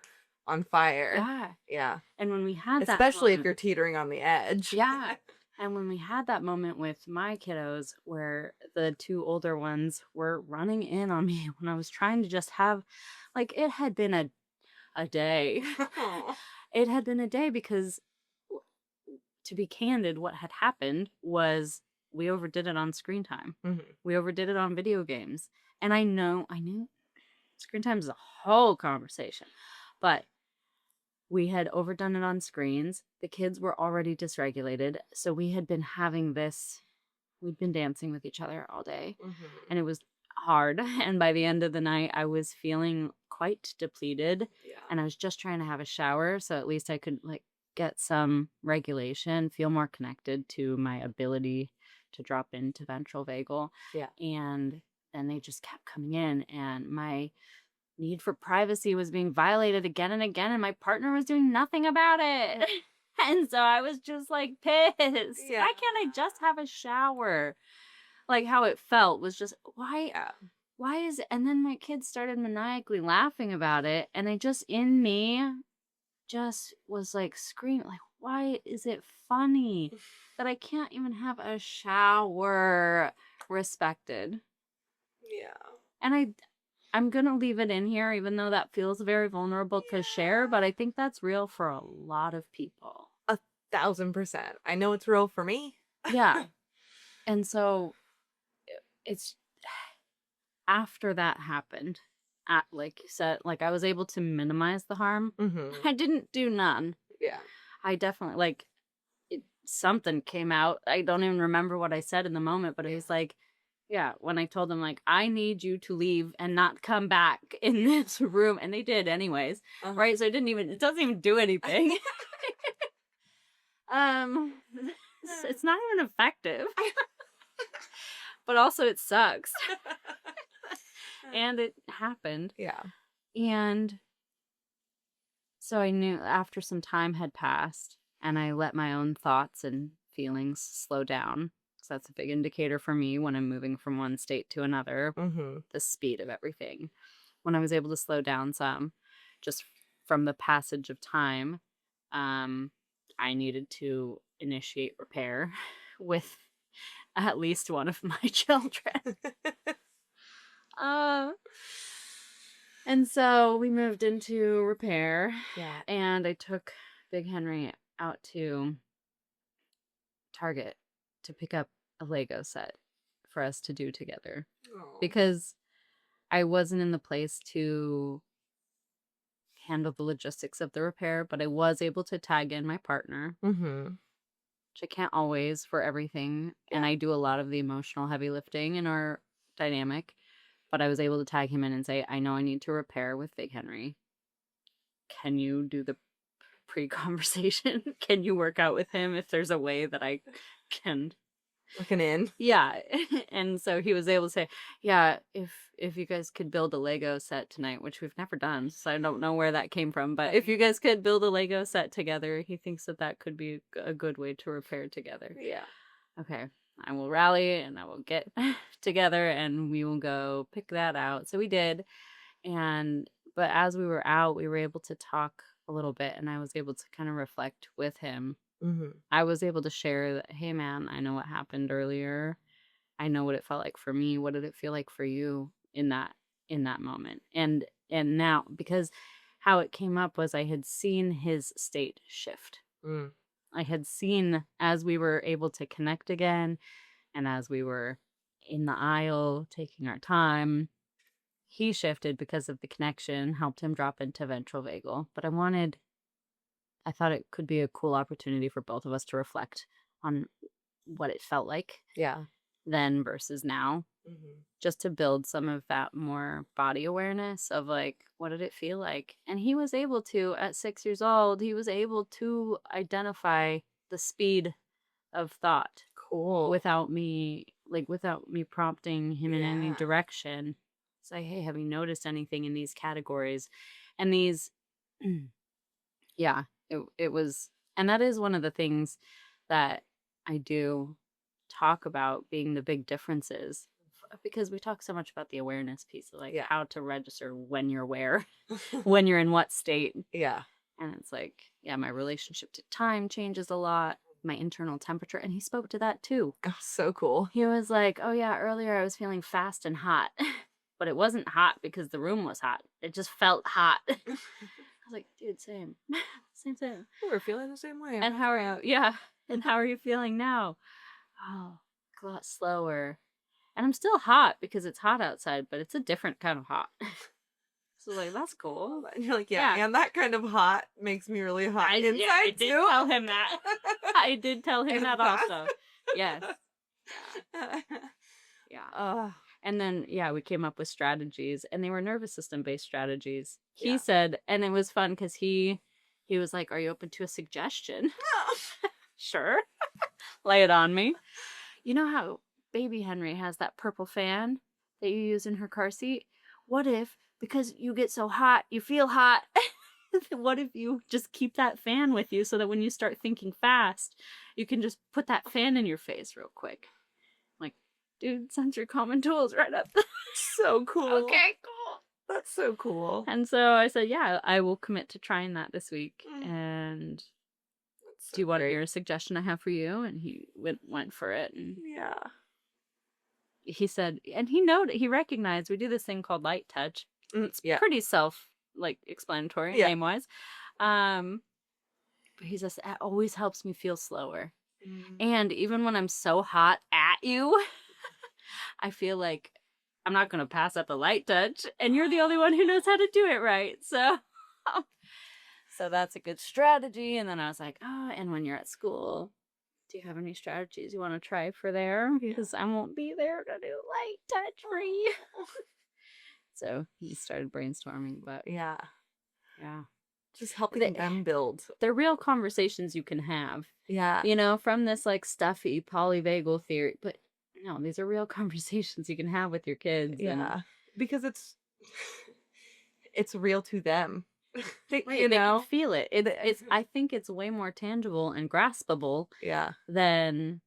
on fire. Yeah. And when we had that especially moment, if you're teetering on the edge. Yeah. And when we had that moment with my kiddos where the two older ones were running in on me when I was trying to just have, like, it had been a day. It had been a day because, to be candid, what had happened was we overdid it on screen time. We overdid it on video games. And I knew screen time is a whole conversation, but we had overdone it on screens. The kids were already dysregulated. So we had been we'd been dancing with each other all day, and it was hard. And by the end of the night, I was feeling quite depleted, and I was just trying to have a shower. So at least I could like get some regulation, feel more connected to my ability to drop into ventral vagal. And then they just kept coming in, and my need for privacy was being violated again and again, and my partner was doing nothing about it. And so I was just like pissed. Why can't I just have a shower? Like how it felt was just, why is it? And then my kids started maniacally laughing about it, and I just, in me, just was like screaming, like, why is it funny that I can't even have a shower respected? And I'm going to leave it in here, even though that feels very vulnerable to share, but I think that's real for a lot of people. 1,000%. I know it's real for me. Yeah. And so it's after that happened, like you said, like I was able to minimize the harm. Mm-hmm. I didn't do none. Yeah. I definitely like something came out. I don't even remember what I said in the moment, but it was like, yeah, when I told them like I need you to leave and not come back in this room, and they did anyways, Uh-huh. right? So it doesn't even do anything. It's not even effective. But also it sucks. And it happened. Yeah. And so I knew after some time had passed and I let my own thoughts and feelings slow down. So that's a big indicator for me when I'm moving from one state to another, Mm-hmm. the speed of everything. When I was able to slow down some, just from the passage of time, I needed to initiate repair with at least one of my children. And so we moved into repair. Yeah. And I took Big Henry out to Target to pick up a Lego set for us to do together. Oh. Because I wasn't in the place to handle the logistics of the repair, but I was able to tag in my partner, Mm-hmm. which I can't always for everything. Yeah. And I do a lot of the emotional heavy lifting in our dynamic. But I was able to tag him in and say, I know I need to repair with Big Henry. Can you do the pre-conversation? Can you work out with him if there's a way that I can? Looking in. Yeah. And so he was able to say, yeah, if you guys could build a Lego set tonight, which we've never done, so I don't know where that came from, but if you guys could build a Lego set together, he thinks that could be a good way to repair together. Yeah. Okay. I will rally and I will get together and we will go pick that out. So we did. But as we were out, we were able to talk a little bit and I was able to kind of reflect with him. Mm-hmm. I was able to share that, hey man, I know what happened earlier. I know what it felt like for me. What did it feel like for you in that moment? And now, because how it came up was I had seen his state shift. Mm. I had seen as we were able to connect again and as we were in the aisle taking our time, he shifted because of the connection, helped him drop into ventral vagal. But I thought it could be a cool opportunity for both of us to reflect on what it felt like Yeah. then versus now, Mm-hmm. just to build some of that more body awareness of like, what did it feel like? And he was able to, at 6 years old, he was able to identify the speed of thought Cool. without me prompting him in any Yeah. direction. Say, hey, have you noticed anything in these categories? And these, yeah, it was, and that is one of the things that I do talk about being the big differences, because we talk so much about the awareness piece of like Yeah. how to register when you're where, when you're in what state. Yeah. And it's like, yeah, my relationship to time changes a lot, my internal temperature. And he spoke to that too. Oh, so cool. He was like, oh yeah, earlier I was feeling fast and hot, but it wasn't hot because the room was hot. It just felt hot. I was like, dude, same. Same thing. We're feeling the same way. And how are you? Yeah. And how are you feeling now? Oh, a lot slower. And I'm still hot because it's hot outside, but it's a different kind of hot. So like, that's cool. And you're like, yeah, and that kind of hot makes me really hot inside I did too. tell him that. I did tell him that also. Yes. Yeah. And then, yeah, we came up with strategies, and they were nervous system based strategies. He said, and it was fun because he was like, are you open to a suggestion? Sure. Lay it on me. You know how baby Henry has that purple fan that you use in her car seat? What if, because you get so hot, you feel hot, what if you just keep that fan with you so that when you start thinking fast, you can just put that fan in your face real quick? Like, dude, sensory common tools right up there. So cool. Okay, cool. That's so cool. And so I said, yeah, I will commit to trying that this week. And do you want to hear a suggestion I have for you? And he went for it. And yeah. He said, and he recognized we do this thing called light touch. It's pretty explanatory name wise. But he says, it always helps me feel slower. And even when I'm so hot at you, I feel like I'm not going to pass up a light touch, and you're the only one who knows how to do it right. So so that's a good strategy. And then I was like, oh, and when you're at school, do you have any strategies you want to try for there? Yeah. Because I won't be there to do light touch for you. So he started brainstorming, but Yeah. yeah. Just helping They- them build. They're real conversations you can have, Yeah. you know, from this like stuffy polyvagal theory. But no, these are real conversations you can have with your kids. Yeah. Because it's real to them. Right, You they know? can feel it. It's I think it's way more tangible and graspable Yeah. than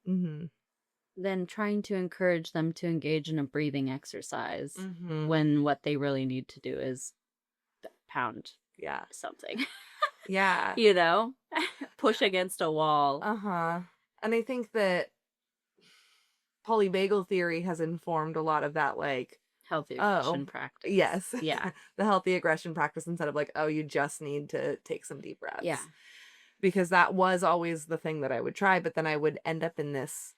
Mm-hmm. than trying to encourage them to engage in a breathing exercise Mm-hmm. when what they really need to do is pound Yeah. something. Yeah. You know? Push against a wall. Uh-huh. And I think that polyvagal theory has informed a lot of that, like, Healthy oh, aggression practice. yes. Yeah. The healthy aggression practice instead of like, oh, you just need to take some deep breaths. Yeah. Because that was always the thing that I would try, but then I would end up in this,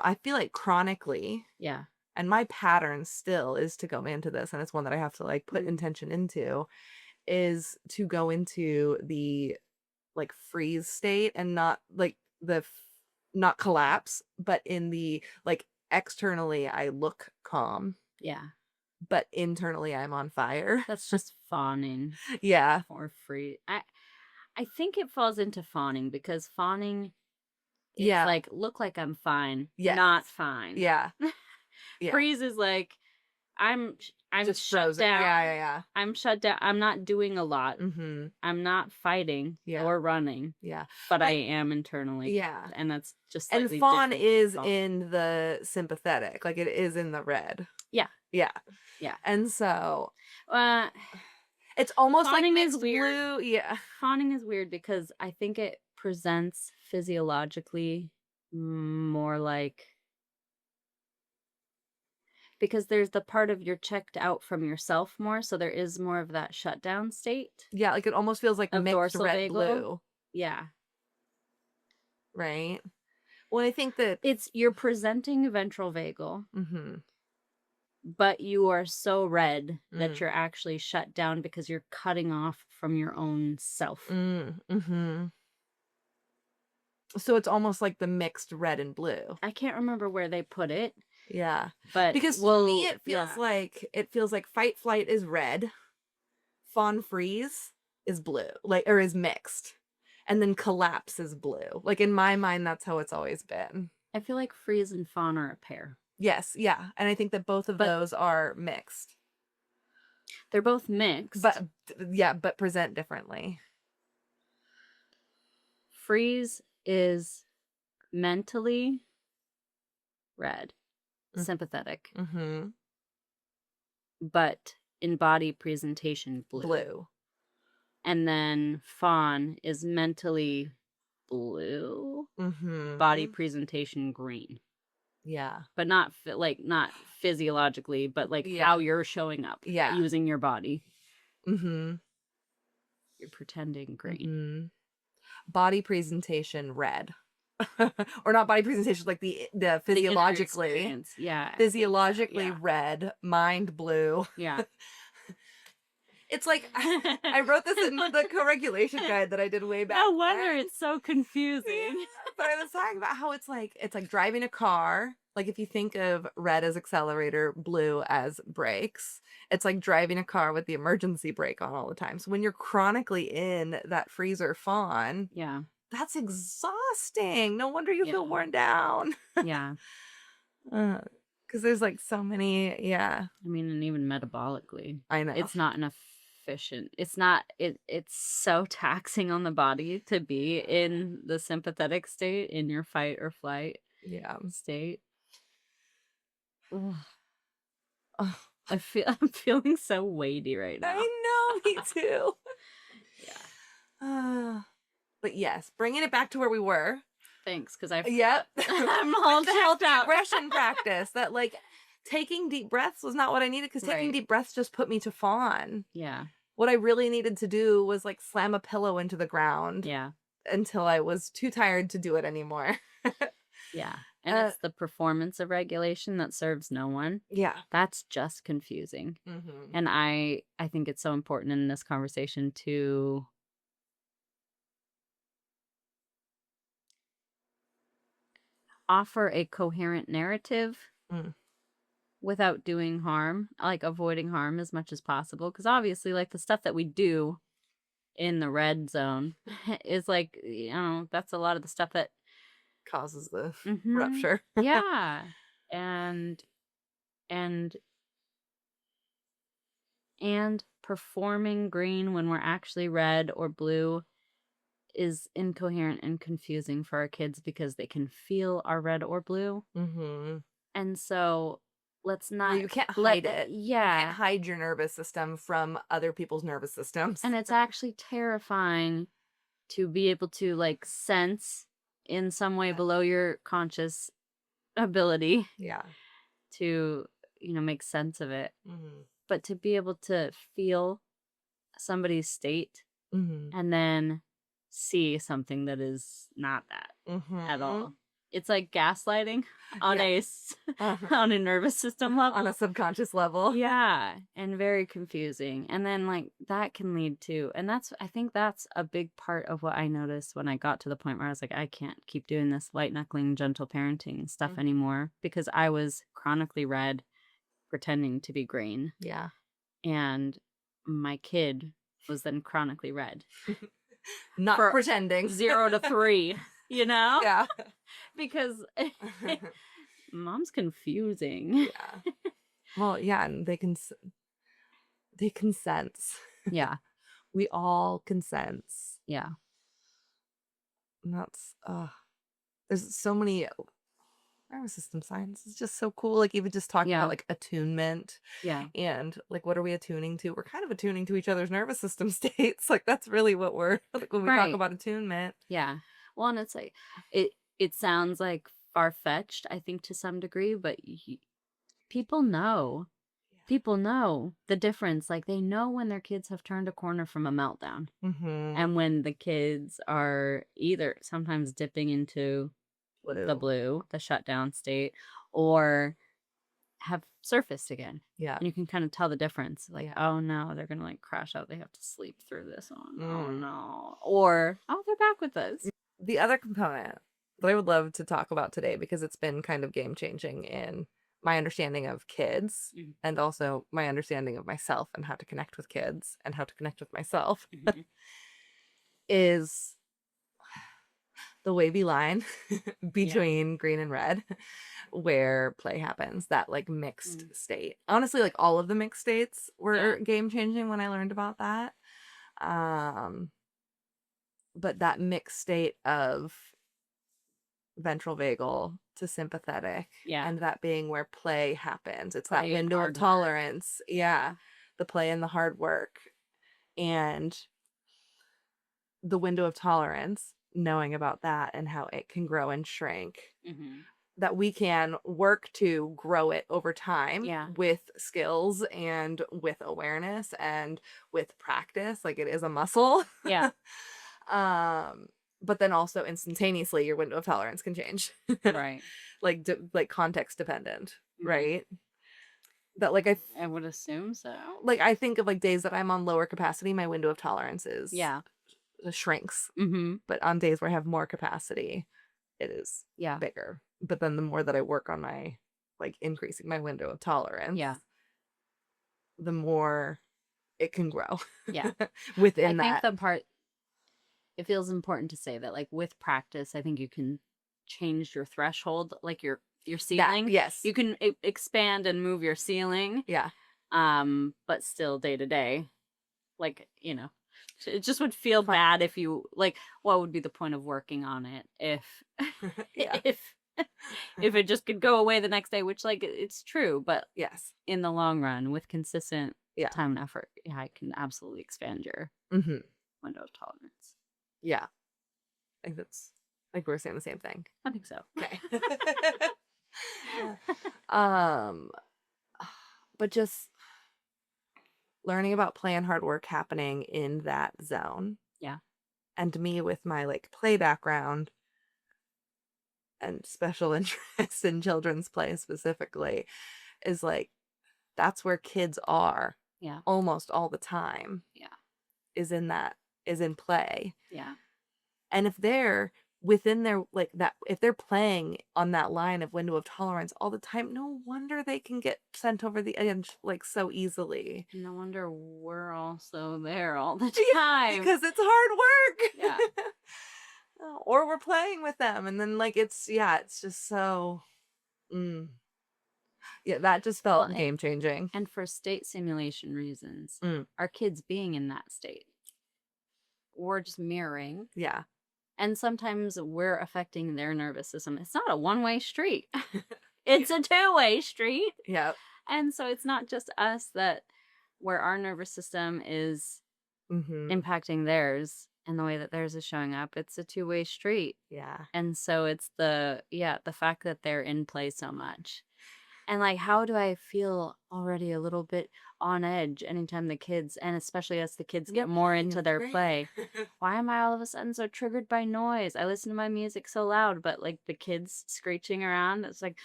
I feel like chronically, Yeah. and my pattern still is to go into this, and it's one that I have to like put intention into, is to go into the like freeze state and not like not collapse, but in the like externally I look calm, Yeah. but internally I'm on fire. That's just fawning Yeah. or free. I think it falls into fawning because fawning is Yeah. like look like I'm fine, Yes. not fine. Yeah. Yeah. Freeze is like I'm Just shut frozen. down. Yeah. I'm shut down. I'm not doing a lot. Mm-hmm. I'm not fighting Yeah. or running, Yeah. but I am internally. Yeah. And that's just And slightly fawn different. is Fawn. in the sympathetic, like it is in the red. Yeah. Yeah. Yeah. And so Uh, it's almost like fawning is mixed weird. blue. Yeah. Fawning is weird because I think it presents physiologically more like because there's the part of you're checked out from yourself more, so there is more of that shutdown state. Yeah, like it almost feels like Of mixed dorsal red vagal? blue, Yeah. right? Well, I think that It's you're presenting ventral vagal, mm-hmm. but you are so red that Mm. you're actually shut down because you're cutting off from your own self. Mm-hmm. So it's almost like the mixed red and blue. I can't remember where they put it, Yeah. but Because to me it feels like fight flight is red, fawn freeze is blue, like or is mixed. And then collapse is blue. Like in my mind that's how it's always been. I feel like freeze and fawn are a pair. Yes, yeah. And I think that both of those are mixed. They're both mixed. But present differently. Freeze is mentally red, Mm. sympathetic, Mm-hmm. but in body presentation blue. And then fawn is mentally blue, Mm-hmm. body presentation green. Yeah. But not not physiologically, but like Yeah. how you're showing up. Yeah. Using your body. Mm-hmm. You're pretending green. Mm-hmm. Body presentation red. Or not body presentation, like the The inner physiologically. experience. Yeah. Physiologically Yeah. red, mind blue. Yeah. It's like I wrote this in the co-regulation guide that I did way back. No wonder when. it's so confusing. But I was talking about how it's like driving a car. Like if you think of red as accelerator, blue as brakes, it's like driving a car with the emergency brake on all the time. So when you're chronically in that freeze or fawn, Yeah. that's exhausting. No wonder you feel Yeah. worn down. Yeah. Because there's like so many, yeah. I mean, and even metabolically, I know. it's not an efficient. It's not. It's so taxing on the body to be in the sympathetic state, in your fight or flight Yeah. state. Ugh. Ugh. I'm feeling so weighty right now. I know, me too. Yeah. But yes, bringing it back to where we were. Thanks, because I. Yep. I'm all the healthy checked out. aggression practice that like taking deep breaths was not what I needed because taking Right. deep breaths just put me to fawn. Yeah. What I really needed to do was like slam a pillow into the ground Yeah. until I was too tired to do it anymore. Yeah. And Uh, it's the performance of regulation that serves no one. yeah. That's just confusing. Mm-hmm. And I think it's so important in this conversation to offer a coherent narrative Mm. without doing harm, like avoiding harm as much as possible. Because obviously, like the stuff that we do in the red zone is like, that's a lot of the stuff that Causes the Mhm. rupture. Yeah. And and and performing green when we're actually red or blue is incoherent and confusing for our kids because they can feel our red or blue. Mm-hmm. And so let's Well, not you can't let hide it. You yeah. can't hide your nervous system from other people's nervous systems. And it's actually terrifying to be able to like sense in some way below your conscious ability Yeah. to, make sense of it. Mm-hmm. But to be able to feel somebody's state Mm-hmm. and then see something that is not that Mm-hmm. at all. It's like gaslighting on Yeah. on a nervous system level. On a subconscious level. Yeah, and very confusing. And then like that can lead to, and I think that's a big part of what I noticed when I got to the point where I was like, I can't keep doing this light knuckling, gentle parenting stuff Mhm. anymore because I was chronically red pretending to be green. Yeah. And my kid was then chronically red. Not For pretending. 0 to 3, Yeah. because mom's confusing. Yeah. Well, yeah, and they can sense. Yeah. We all can sense. Yeah. And that's there's so many nervous system science is just so cool. Like even just talking Yeah. about like attunement Yeah. and like what are we attuning to? We're kind of attuning to each other's nervous system states. Like that's really what we're like when we talk Right. about attunement. Yeah. Well, and it's like it sounds like far-fetched, I think, to some degree, but people know. People know the difference. Like they know when their kids have turned a corner from a meltdown. Mm-hmm. And when the kids are either sometimes dipping into the blue, the shutdown state, or have surfaced again. Yeah. And you can kind of tell the difference. Like, Yeah. oh no, they're gonna like crash out. They have to sleep through this one. Oh Mm. no. Or they're back with us. The other component that I would love to talk about today because it's been kind of game changing in my understanding of kids Mhm. and also my understanding of myself and how to connect with kids and how to connect with myself Mhm. is the wavy line between green and red where play happens, that like mixed state. Honestly, like all of the mixed states were game changing when I learned about that. But that mixed state of ventral vagal to sympathetic and that being where play happens. It's Play that and window of hard work. tolerance. Yeah. The play and the hard work. And the window of tolerance, knowing about that and how it can grow and shrink. Mhm. That we can work to grow it over time Yeah. with skills and with awareness and with practice. Like it is a muscle. Yeah. But then also instantaneously your window of tolerance can change. Right. like context dependent, Mhm. right? That like I would assume so. like I think of like days that I'm on lower capacity, my window of tolerance is Yeah. shrinks. Mm-hmm. But on days where I have more capacity, it is Yeah. bigger. But then the more that I work on my like increasing my window of tolerance, Yeah. the more it can grow. Yeah. Within I that. think the part it feels important to say that like with practice, I think you can change your threshold, like your ceiling. Yes. You can expand and move your ceiling. Yeah. But still day to day, like, it just would feel bad if you like what would be the point of working on it if Yeah. if it just could go away the next day, which like it's true, but Yes. in the long run with consistent Yeah. time and effort, yeah, I can absolutely expand your Mm-hmm. window of tolerance. Yeah. I think we're saying the same thing. I think so. Okay. But just learning about play and hard work happening in that zone. Yeah. And me with my like play background, and special interest in children's play specifically is like that's where kids are Yeah. almost all the time Yeah. is in play. Yeah. And if they're within their like that if they're playing on that line of window of tolerance all the time, no wonder they can get sent over the edge like so easily. No wonder we're also there all the Yeah, time. because it's hard work. Yeah. Or we're playing with them and then like it's just so yeah, that just Well, felt game changing. and for state simulation reasons, Mm. our kids being in that state, we're just mirroring. Yeah. And sometimes we're affecting their nervous system. It's not a one-way street. It's a two-way street. Yeah. And so it's not just us that where our nervous system is impacting theirs and the way that theirs is showing up. It's a two-way street. Yeah. And so it's the fact that they're in play so much. And like, how do I feel already a little bit on edge anytime the kids, and especially as the kids get more into their play? Why am I all of a sudden so triggered by noise? I listen to my music so loud, but like the kids screeching around, it's like,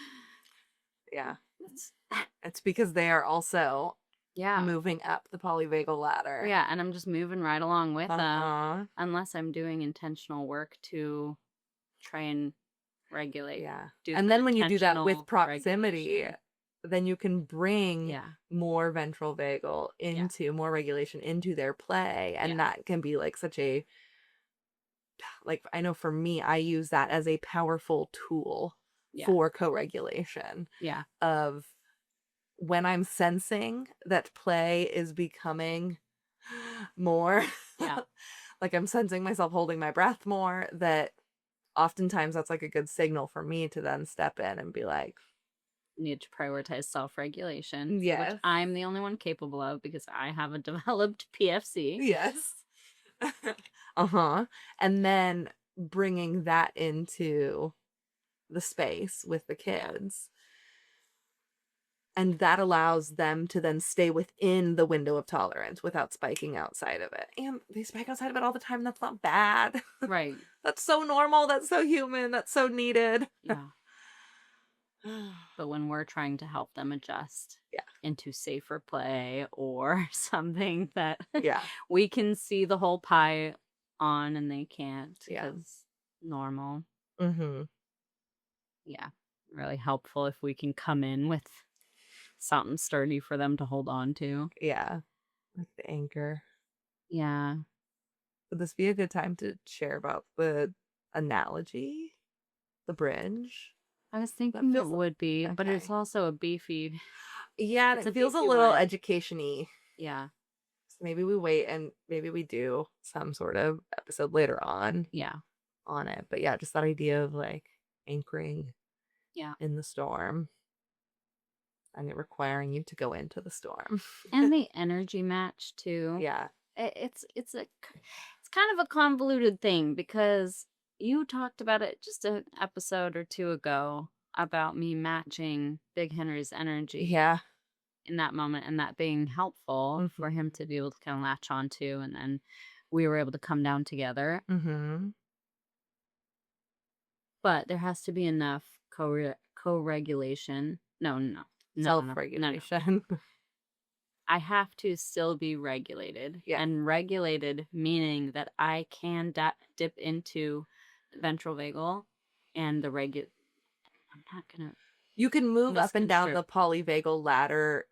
yeah, it's because they are also yeah, moving up the polyvagal ladder. Yeah, and I'm just moving right along with them, unless I'm doing intentional work to try and regulate. Yeah. And then when you do that with intentional proximity, regulation. then you can bring Yeah. more ventral vagal into more regulation into their play. And Yeah. that can be like such a, like, I know for me, I use that as a powerful tool Yeah. for co-regulation Yeah. of when I'm sensing that play is becoming more, Yeah. like I'm sensing myself holding my breath more, that oftentimes that's like a good signal for me to then step in and be like, Need to prioritize self-regulation, which yes, I'm the only one capable of because I have a developed PFC. yes. And then bringing that into the space with the kids. And that allows them to then stay within the window of tolerance without spiking outside of it. And they spike outside of it all the time. That's not bad. Right. That's so normal. That's so human. That's so needed. Yeah. But when we're trying to help them adjust into safer play or something that we can see the whole pie on and they can't because normal. Yeah. Really helpful if we can come in with something sturdy for them to hold on to. Yeah. Like the anchor. Yeah. Would this be a good time to share about the analogy? The bridge? I was thinking it would be, but it's also a beefy. Yeah, it feels a little education-y. Yeah. So maybe we wait and maybe we do some sort of episode later on. Yeah. On it. But yeah, just that idea of like anchoring in the storm. And it requiring you to go into the storm. And the energy match too. Yeah. It's kind of a convoluted thing because you talked about it just an episode or two ago about me matching Big Henry's energy. Yeah. In that moment and that being helpful for him to be able to kind of latch onto, and then we were able to come down together. But there has to be enough co-regulation. No. Self-regulation. No. I have to still be regulated. Yeah. And regulated meaning that I can dip into the ventral vagal and the I'm not going to... You can move up and down the polyvagal ladder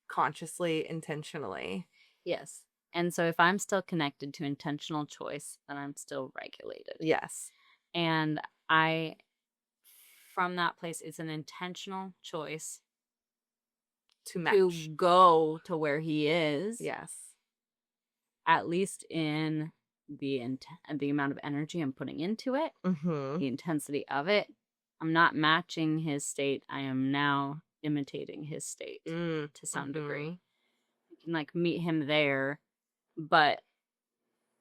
consciously, intentionally. Yes. And so if I'm still connected to intentional choice, then I'm still regulated. Yes. And from that place, it's an intentional choice to match. To go to where he is. Yes. At least in the amount of energy I'm putting into it, the intensity of it. I'm not matching his state. I am now imitating his state to some degree. I can like meet him there, but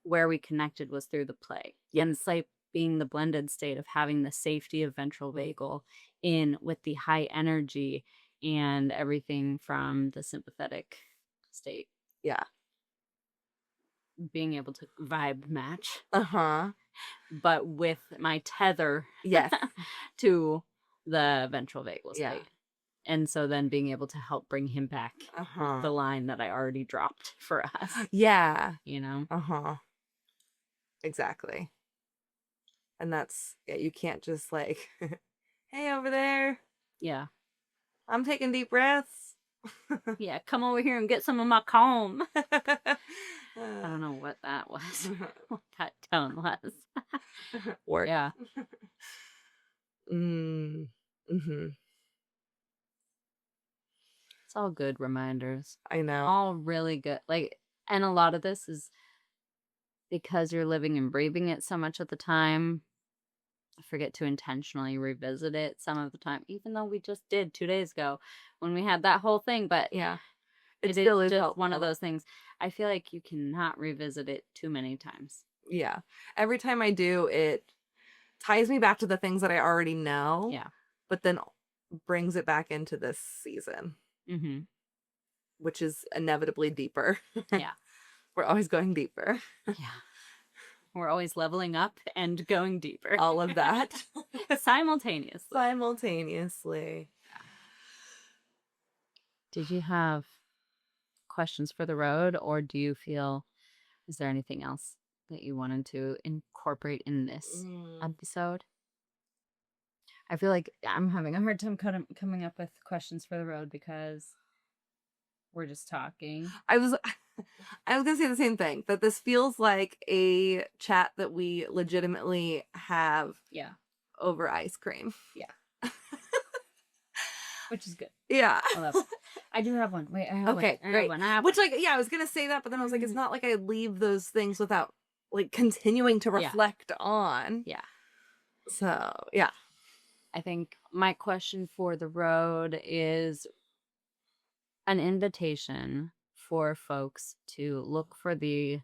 where we connected was through the play. And it's like being the blended state of having the safety of ventral vagal in with the high energy and everything from the sympathetic state. Yeah. Being able to vibe match. but with my tether Yes. to the ventral vagal Yeah. state. And so then being able to help bring him back Uh-huh. the line that I already dropped for us, Yeah. you know? Uh-huh. Exactly. And that's, yeah, you can't just like, hey, over there, Yeah. I'm taking deep breaths. Yeah, come over here and get some of my calm. I don't know what that was. What that tone was. Work. Yeah. Mm-hmm. It's all good reminders. I know. All really good. Like, and a lot of this is because you're living and breathing it so much of the time. I forget to intentionally revisit it some of the time, even though we just did 2 days ago when we had that whole thing. But Yeah. it still is is just one of helpful. those things. I feel like you cannot revisit it too many times. Yeah. Every time I do, it ties me back to the things that I already know. Yeah. But then brings it back into this season, Mm-hmm. which is inevitably deeper. Yeah. We're always going deeper. Yeah. We're always leveling up and going deeper. All of that. Simultaneously. Simultaneously. Did you have questions for the road, or do you feel, is there anything else that you wanted to incorporate in this episode? I feel like I'm having a hard time coming up with questions for the road because we're just talking. I was gonna say the same thing, that this feels like a chat that we legitimately have Yeah. over ice cream. Yeah. Which is good. Yeah. I love it. I do have one. Wait, I have Okay, one. great. I have Which, one. like, yeah, I was gonna say that, but then I was like, it's not like I leave those things without like continuing to reflect on. Yeah. So yeah. I think my question for the road is an invitation for folks to look for the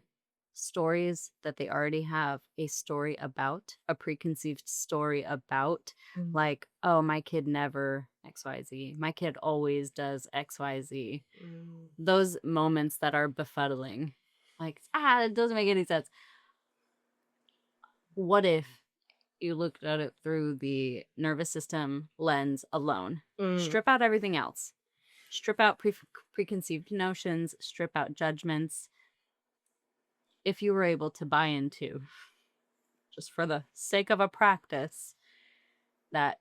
stories that they already have a story about, a preconceived story about, like, oh, my kid never XYZ. My kid always does XYZ. Those moments that are befuddling. Like, it doesn't make any sense. What if you looked at it through the nervous system lens alone? Strip out everything else. Strip out preconceived notions, strip out judgments. If you were able to buy into, just for the sake of a practice, that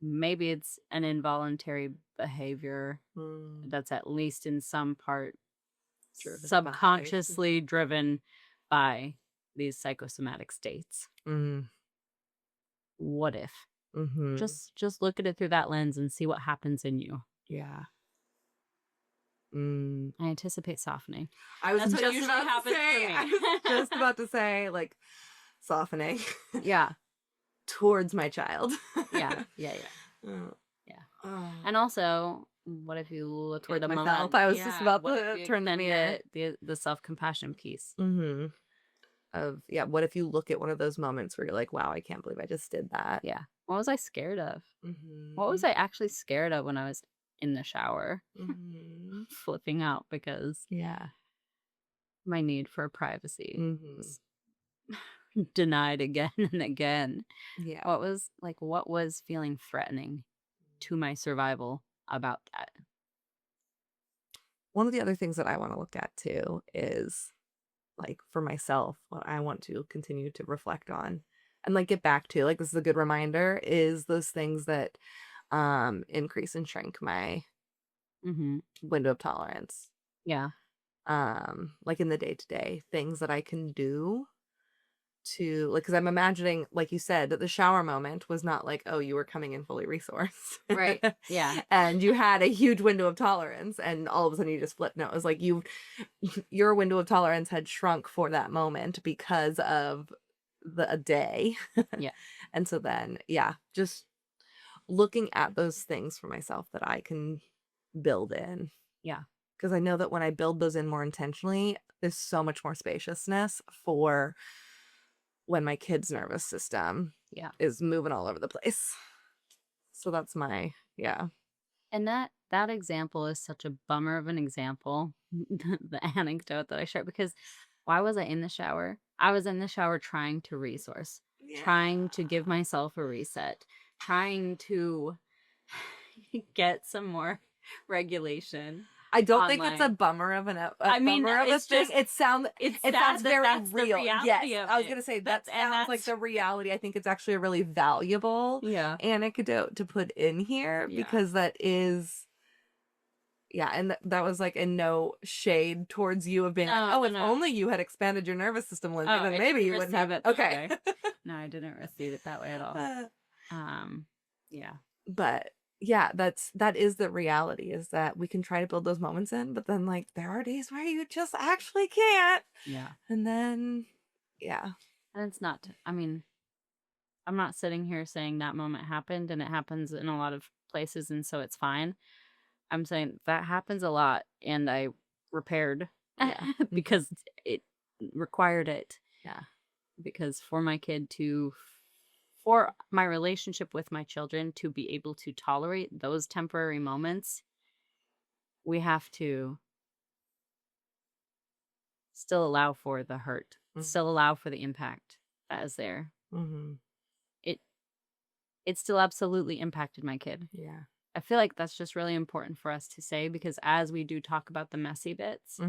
maybe it's an involuntary behavior that's at least in some part subconsciously driven by these psychosomatic states. What if? Just look at it through that lens and see what happens in you. Yeah. I anticipate softening. I was That's what just usually about to happens say, for me. I was just about to say, like, softening. Yeah. Towards my child. Yeah. Oh. And also, what if you look Toward at the myself. moment? I was just about what to if you turn that include the self-compassion piece. Of, yeah, what if you look at one of those moments where you're like, wow, I can't believe I just did that. Yeah. What was I scared of? What was I actually scared of when I was in the shower? Flipping out because my need for privacy was denied again and again. Yeah. What was feeling threatening to my survival about that? One of the other things that I want to look at too is, like, for myself, what I want to continue to reflect on and like get back to, like, this is a good reminder, is those things that increase and shrink my window of tolerance. Yeah. Like in the day-to-day things that I can do to, like, because I'm imagining, like you said, that the shower moment was not like, oh, you were coming in fully resourced. Right. Yeah. And you had a huge window of tolerance and all of a sudden you just flipped. No, it was like your window of tolerance had shrunk for that moment because of a day. Yeah. And so then, yeah, just looking at those things for myself that I can build in. Yeah. Because I know that when I build those in more intentionally, there's so much more spaciousness for when my kid's nervous system is moving all over the place. So that's my, And that example is such a bummer of an example, the anecdote that I shared, because why was I in the shower? I was in the shower trying to resource, trying to give myself a reset, trying to get some more regulation I don't on think it's a my bummer of I mean, bummer of a it's thing. just It sounds it's it sad sounds that very that's the real. Yes, reality of I was it. gonna say that That's and sounds like that's the reality. I think it's actually a really valuable yeah. anecdote to put in here Yeah. because that is, yeah, and that was like in no shade towards you of being like, No, oh, no, if no. only you had expanded your nervous system, Lindsay, Oh, then I maybe didn't you wouldn't have receive it. it that Okay. way. No, I didn't receive it that way at all. Yeah. But yeah, that is the reality, is that we can try to build those moments in, but then like there are days where you just actually can't. Yeah. And then yeah. And it's not, I mean, I'm not sitting here saying that moment happened and it happens in a lot of places and so it's fine. I'm saying that happens a lot and I repaired Yeah. because it required it. Yeah. Because for my kid to, for my relationship with my children to be able to tolerate those temporary moments, we have to still allow for the hurt, still allow for the impact that is there. Mm-hmm. It still absolutely impacted my kid. Yeah. I feel like that's just really important for us to say because as we do talk about the messy bits,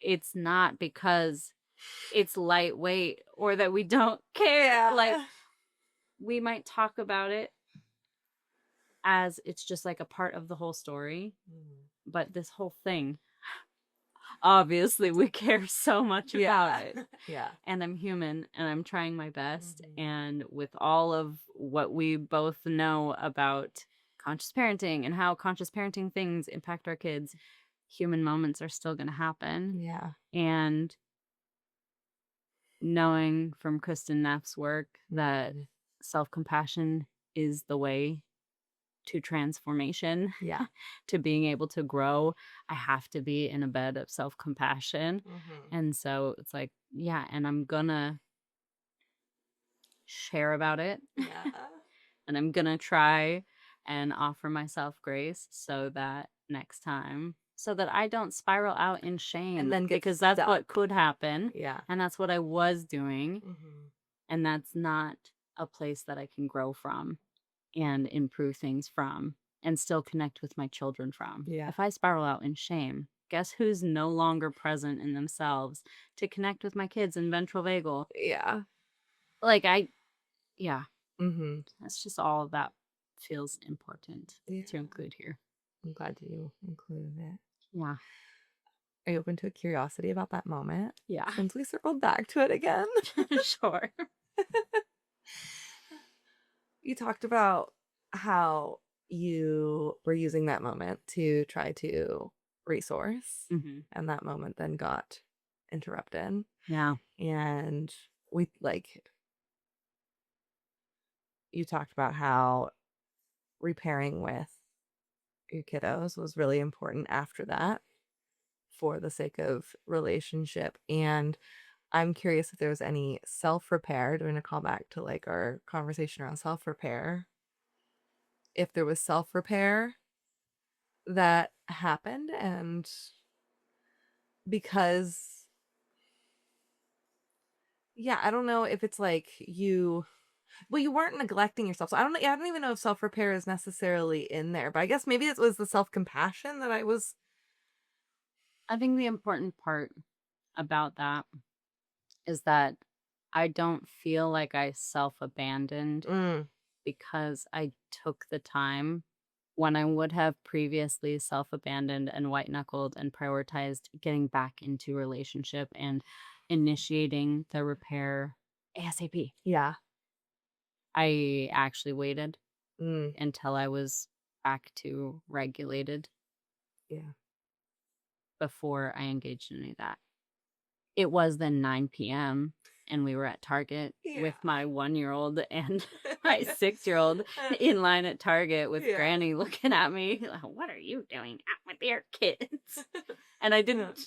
it's not because it's lightweight or that we don't care. Yeah. Like, we might talk about it as it's just like a part of the whole story, but this whole thing, obviously we care so much about it. Yeah. And I'm human and I'm trying my best. And with all of what we both know about conscious parenting and how conscious parenting things impact our kids, human moments are still going to happen. Yeah. And knowing from Kristen Neff's work that self-compassion is the way to transformation, Yeah. to being able to grow, I have to be in a bed of self-compassion. And so it's like, yeah, and I'm gonna share about it. Yeah. And I'm gonna try and offer myself grace so that next time, so that I don't spiral out in shame. And then get because that's stuck. what could happen. Yeah. And that's what I was doing. And that's not a place that I can grow from and improve things from and still connect with my children from. Yeah. If I spiral out in shame, guess who's no longer present in themselves to connect with my kids in ventral vagal? Yeah. Like yeah. Mm-hmm. That's just all of that feels important to include here. I'm glad you included it. Yeah. Are you open to a curiosity about that moment? Yeah. Since we circled back to it again. Sure. You talked about how you were using that moment to try to resource, and that moment then got interrupted. Yeah. And we you talked about how repairing with your kiddos was really important after that for the sake of relationship. And I'm curious if there was any self-repair, doing a callback to like our conversation around self-repair, if there was self-repair that happened. And because yeah, I don't know if it's like you weren't neglecting yourself, so I don't even know if self-repair is necessarily in there, but I guess maybe it was the self-compassion that I think the important part about that is that I don't feel like I self-abandoned because I took the time when I would have previously self-abandoned and white-knuckled and prioritized getting back into relationship and initiating the repair ASAP. Yeah. I actually waited until I was back to regulated. Yeah. Before I engaged in any of that. It was then 9 p.m. and we were at Target with my 1-year-old and my 6-year-old in line at Target with Granny looking at me like, what are you doing out with your kids? And I didn't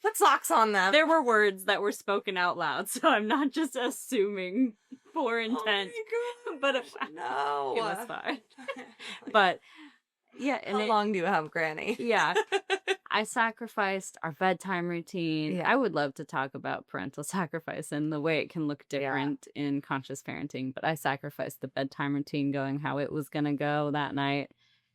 put socks on them. There were words that were spoken out loud, so I'm not just assuming poor intent. Oh but it was fine. But yeah, and how long do you have, Granny? Yeah. I sacrificed our bedtime routine. Yeah. I would love to talk about parental sacrifice and the way it can look Yeah. different in conscious parenting, but I sacrificed the bedtime routine going how it was going to go that night.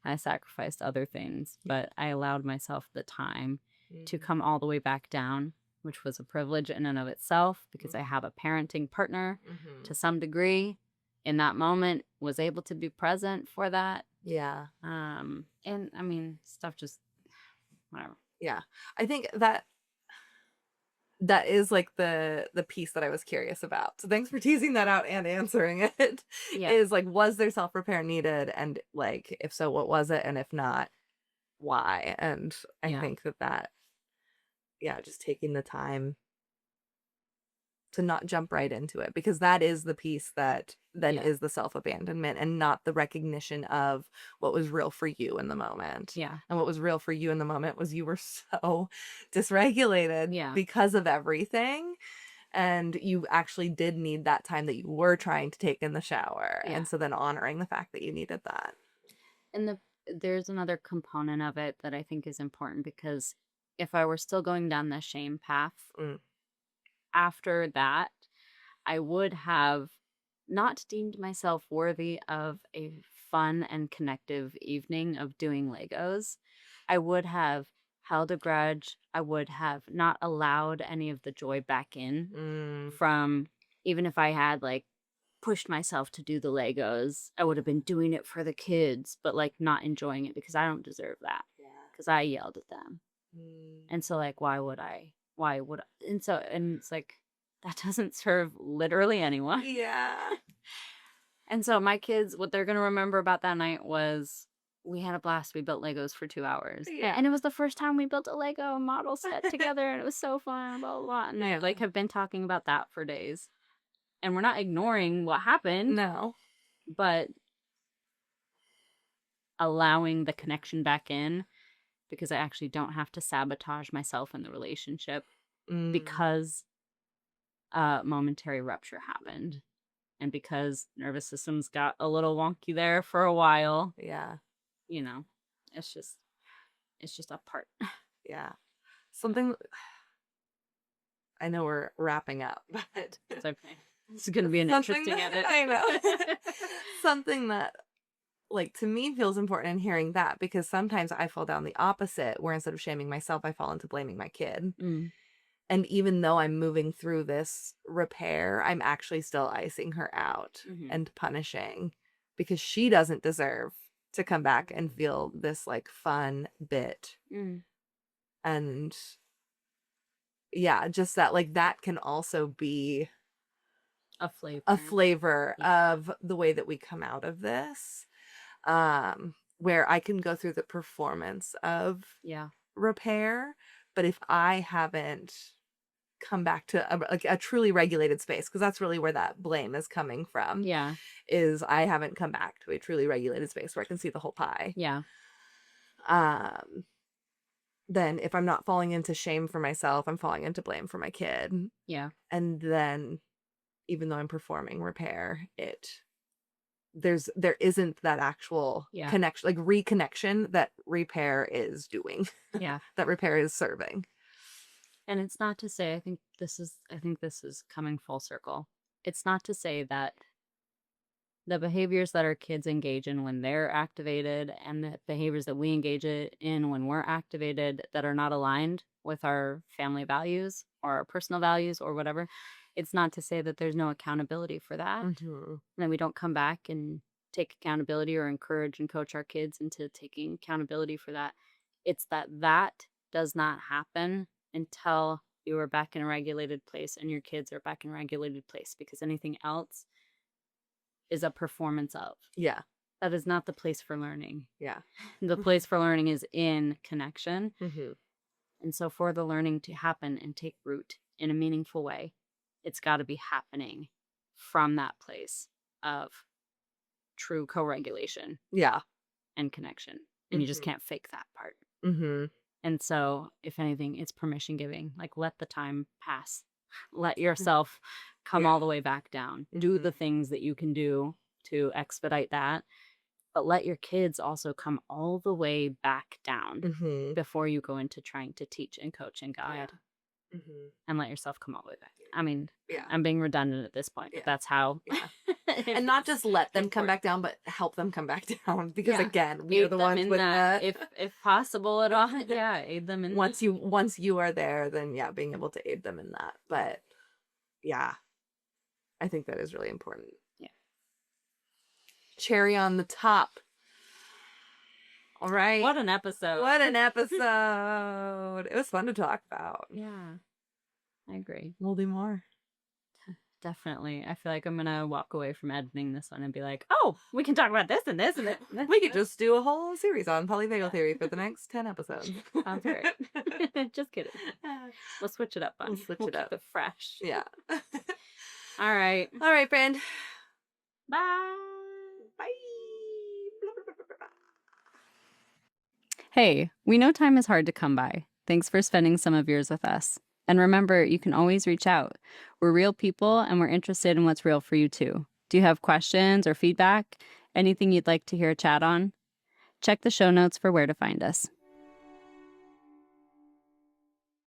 I sacrificed other things, but I allowed myself the time to come all the way back down, which was a privilege in and of itself because I have a parenting partner to some degree in that moment, was able to be present for that. Yeah. And I mean, stuff just whatever. Yeah. I think that is like the piece that I was curious about. So thanks for teasing that out and answering it. Yeah. Is like, was there self-repair needed? And like, if so, what was it? And if not, why? And I Yeah. think that, yeah, just taking the time to not jump right into it, because that is the piece that then Yeah. is the self-abandonment and not the recognition of what was real for you in the moment. Yeah. And what was real for you in the moment was you were so dysregulated Yeah. because of everything. And you actually did need that time that you were trying to take in the shower. Yeah. And so then honoring the fact that you needed that. And there's another component of it that I think is important, because if I were still going down the shame path after that, I would have not deemed myself worthy of a fun and connective evening of doing Legos. I would have held a grudge. I would have not allowed any of the joy back in from, even if I had like pushed myself to do the Legos, I would have been doing it for the kids, but like not enjoying it because I don't deserve that. Yeah. Because I yelled at them. And so like, why would I? And it's like, that doesn't serve literally anyone. Yeah. And so my kids, what they're going to remember about that night was we had a blast. We built Legos for 2 hours. Yeah. And it was the first time we built a Lego model set together. And it was so fun, blah, blah, blah. And I like have been talking about that for days. And we're not ignoring what happened. No. But allowing the connection back in, because I actually don't have to sabotage myself in the relationship because a momentary rupture happened. And because nervous systems got a little wonky there for a while. Yeah. You know, it's just a part. Yeah. Something, I know we're wrapping up, but It's okay. It's going to be an interesting edit. I know. Something that, like, to me feels important in hearing that, because sometimes I fall down the opposite, where instead of shaming myself, I fall into blaming my kid. And even though I'm moving through this repair, I'm actually still icing her out and punishing, because she doesn't deserve to come back and feel this like fun bit. And yeah, just that, like, that can also be a flavor of the way that we come out of this, where I can go through the performance of repair, but if I haven't come back to a truly regulated space, because that's really where that blame is coming from, is I haven't come back to a truly regulated space where I can see the whole pie, then if I'm not falling into shame for myself, I'm falling into blame for my kid. And then even though I'm performing repair, there isn't that actual connection, like reconnection, that repair is doing. That repair is serving. And it's not to say, I think this is coming full circle. It's not to say that the behaviors that our kids engage in when they're activated and the behaviors that we engage in when we're activated that are not aligned with our family values or our personal values or whatever, it's not to say that there's no accountability for that. And then we don't come back and take accountability or encourage and coach our kids into taking accountability for that. It's that does not happen until you are back in a regulated place and your kids are back in a regulated place, because anything else is a performance of. That is not the place for learning. The place for learning is in connection. And so for the learning to happen and take root in a meaningful way, it's got to be happening from that place of true co-regulation and connection. And you just can't fake that part. And so, if anything, it's permission giving. Like, let the time pass. Let yourself come all the way back down. Do the things that you can do to expedite that. but let your kids also come all the way back down Mm-hmm. before you go into trying to teach and coach and guide. Mm-hmm. And let yourself come all the way back. I mean, Yeah. I'm being redundant at this point. Yeah. But that's how. Yeah. And not just let them come back down, but help them come back down. Because Yeah. again, we are Aid the them ones in with that, if possible at all. Yeah, aid them in once you are there, then yeah, being able to aid them in that. But yeah, I think that is really important. Yeah. Cherry on the top. All right. What an episode. What an episode. It was fun to talk about. Yeah, I agree. We'll do more. Definitely. I feel like I'm gonna walk away from editing this one and be like, oh, we can talk about this and this and this. We could just do a whole series on polyvagal theory for the next 10 episodes. Sounds great. Just kidding. We'll switch it up. We'll switch it up. Keep it fresh. Yeah. All right. All right, friend. Bye. Bye. Hey, we know time is hard to come by. Thanks for spending some of yours with us. And remember, you can always reach out. We're real people and we're interested in what's real for you too. Do you have questions or feedback? Anything you'd like to hear a chat on? Check the show notes for where to find us.